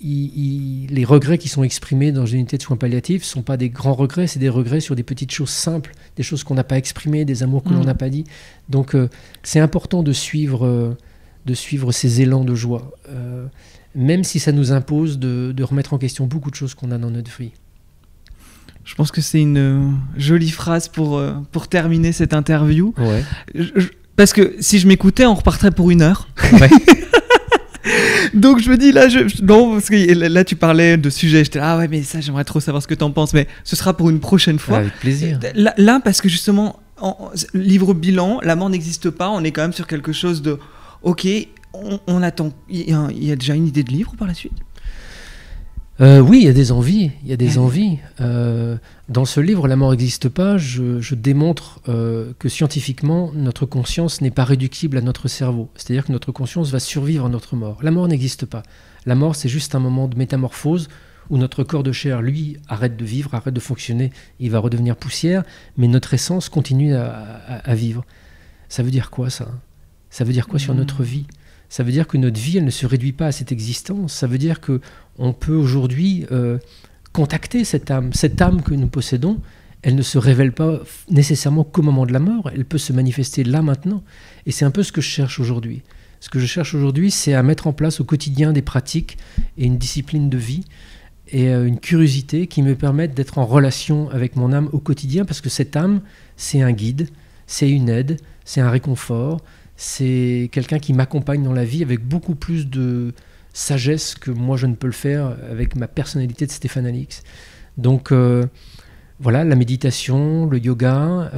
Les regrets qui sont exprimés dans une unité de soins palliatifs ne sont pas des grands regrets, c'est des regrets sur des petites choses simples, des choses qu'on n'a pas exprimées, des amours que l'on n'a pas dit. Donc c'est important de suivre ces élans de joie, même si ça nous impose de remettre en question beaucoup de choses qu'on a dans notre vie. Je pense que c'est une jolie phrase pour terminer cette interview. Ouais. Parce que si je m'écoutais, on repartirait pour 1 heure. Ouais. Donc je me dis non, parce que là tu parlais de sujets, j'étais là, ah ouais mais ça j'aimerais trop savoir ce que t'en penses, mais ce sera pour une prochaine fois. Avec plaisir. Là parce que justement, livre bilan, la mort n'existe pas, on est quand même sur quelque chose de, ok, on attend, il y a déjà une idée de livre par la suite? Oui, il y a des envies. Dans ce livre, La mort n'existe pas, je démontre que scientifiquement, notre conscience n'est pas réductible à notre cerveau. C'est-à-dire que notre conscience va survivre à notre mort. La mort n'existe pas. La mort, c'est juste un moment de métamorphose où notre corps de chair, lui, arrête de vivre, arrête de fonctionner, il va redevenir poussière, mais notre essence continue à vivre. Ça veut dire quoi, ça? Ça veut dire quoi sur notre vie? Ça veut dire que notre vie, elle ne se réduit pas à cette existence. Ça veut dire qu'on peut aujourd'hui contacter cette âme que nous possédons. Elle ne se révèle pas nécessairement qu'au moment de la mort. Elle peut se manifester là, maintenant. Et c'est un peu ce que je cherche aujourd'hui. Ce que je cherche aujourd'hui, c'est à mettre en place au quotidien des pratiques et une discipline de vie et une curiosité qui me permettent d'être en relation avec mon âme au quotidien, parce que cette âme, c'est un guide, c'est une aide, c'est un réconfort. C'est quelqu'un qui m'accompagne dans la vie avec beaucoup plus de sagesse que moi je ne peux le faire avec ma personnalité de Stéphane Alix. Donc voilà, la méditation, le yoga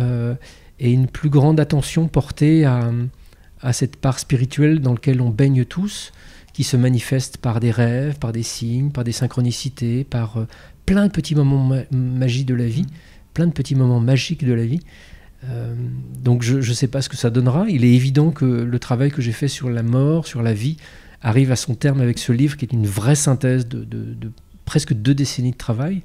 et une plus grande attention portée à cette part spirituelle dans laquelle on baigne tous, qui se manifeste par des rêves, par des signes, par des synchronicités, par plein de petits moments magiques de la vie, Donc je ne sais pas ce que ça donnera. Il est évident que le travail que j'ai fait sur la mort, sur la vie, arrive à son terme avec ce livre qui est une vraie synthèse de presque 2 décennies de travail.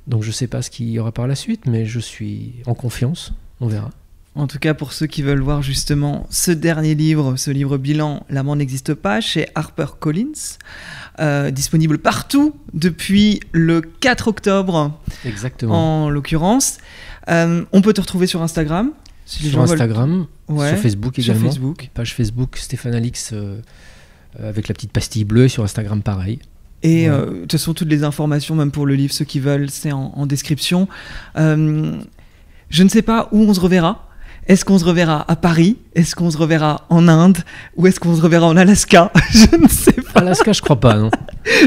Donc je ne sais pas ce qu'il y aura par la suite, mais je suis en confiance, on verra. En tout cas, pour ceux qui veulent voir justement ce dernier livre, ce livre bilan, La mort n'existe pas, chez HarperCollins, disponible partout depuis le 4 octobre. Exactement. En l'occurrence. On peut te retrouver sur Instagram. Si sur Instagram, ouais, sur Facebook également. Sur Facebook. Page Facebook Stéphane Alix avec la petite pastille bleue, sur Instagram pareil. Et de toute façon, toutes les informations, même pour le livre, ceux qui veulent, c'est en description. Je ne sais pas où on se reverra. Est-ce qu'on se reverra à Paris? Est-ce qu'on se reverra en Inde? Ou est-ce qu'on se reverra en Alaska? Je ne sais pas. Alaska, je crois pas, non.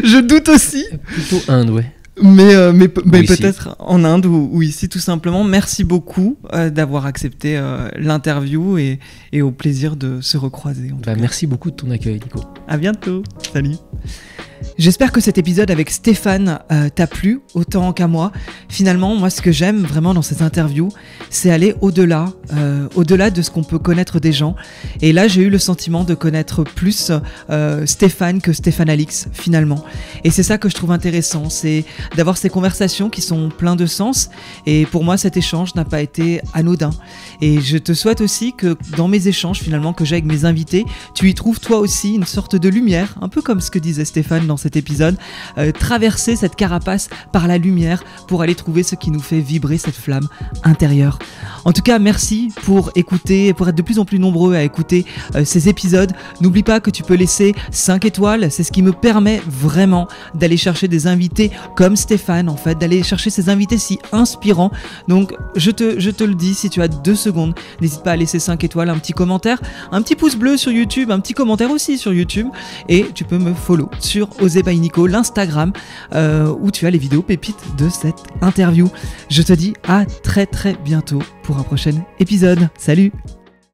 Je doute aussi. Plutôt Inde, ouais. Mais peut-être en Inde ou ici, tout simplement. Merci beaucoup d'avoir accepté l'interview et au plaisir de se recroiser. Merci beaucoup de ton accueil, Nico. À bientôt. Salut. J'espère que cet épisode avec Stéphane t'a plu autant qu'à moi. Finalement, moi, ce que j'aime vraiment dans ces interviews, c'est aller au-delà de ce qu'on peut connaître des gens. Et là, j'ai eu le sentiment de connaître plus Stéphane que Stéphane Alix, finalement. Et c'est ça que je trouve intéressant, c'est d'avoir ces conversations qui sont pleines de sens. Et pour moi, cet échange n'a pas été anodin. Et je te souhaite aussi que dans mes échanges, finalement, que j'ai avec mes invités, tu y trouves toi aussi une sorte de lumière, un peu comme ce que disait Stéphane dans cet épisode, traverser cette carapace par la lumière pour aller trouver ce qui nous fait vibrer cette flamme intérieure. En tout cas, merci pour écouter, pour être de plus en plus nombreux à écouter ces épisodes. N'oublie pas que tu peux laisser 5 étoiles, c'est ce qui me permet vraiment d'aller chercher des invités comme Stéphane, en fait, d'aller chercher ces invités si inspirants. Donc, je te le dis, si tu as 2 secondes, n'hésite pas à laisser 5 étoiles, un petit commentaire, un petit pouce bleu sur YouTube, un petit commentaire aussi sur YouTube, et tu peux me follow sur Osez by Nico, l'Instagram, où tu as les vidéos pépites de cette interview. Je te dis à très très bientôt pour un prochain épisode. Salut!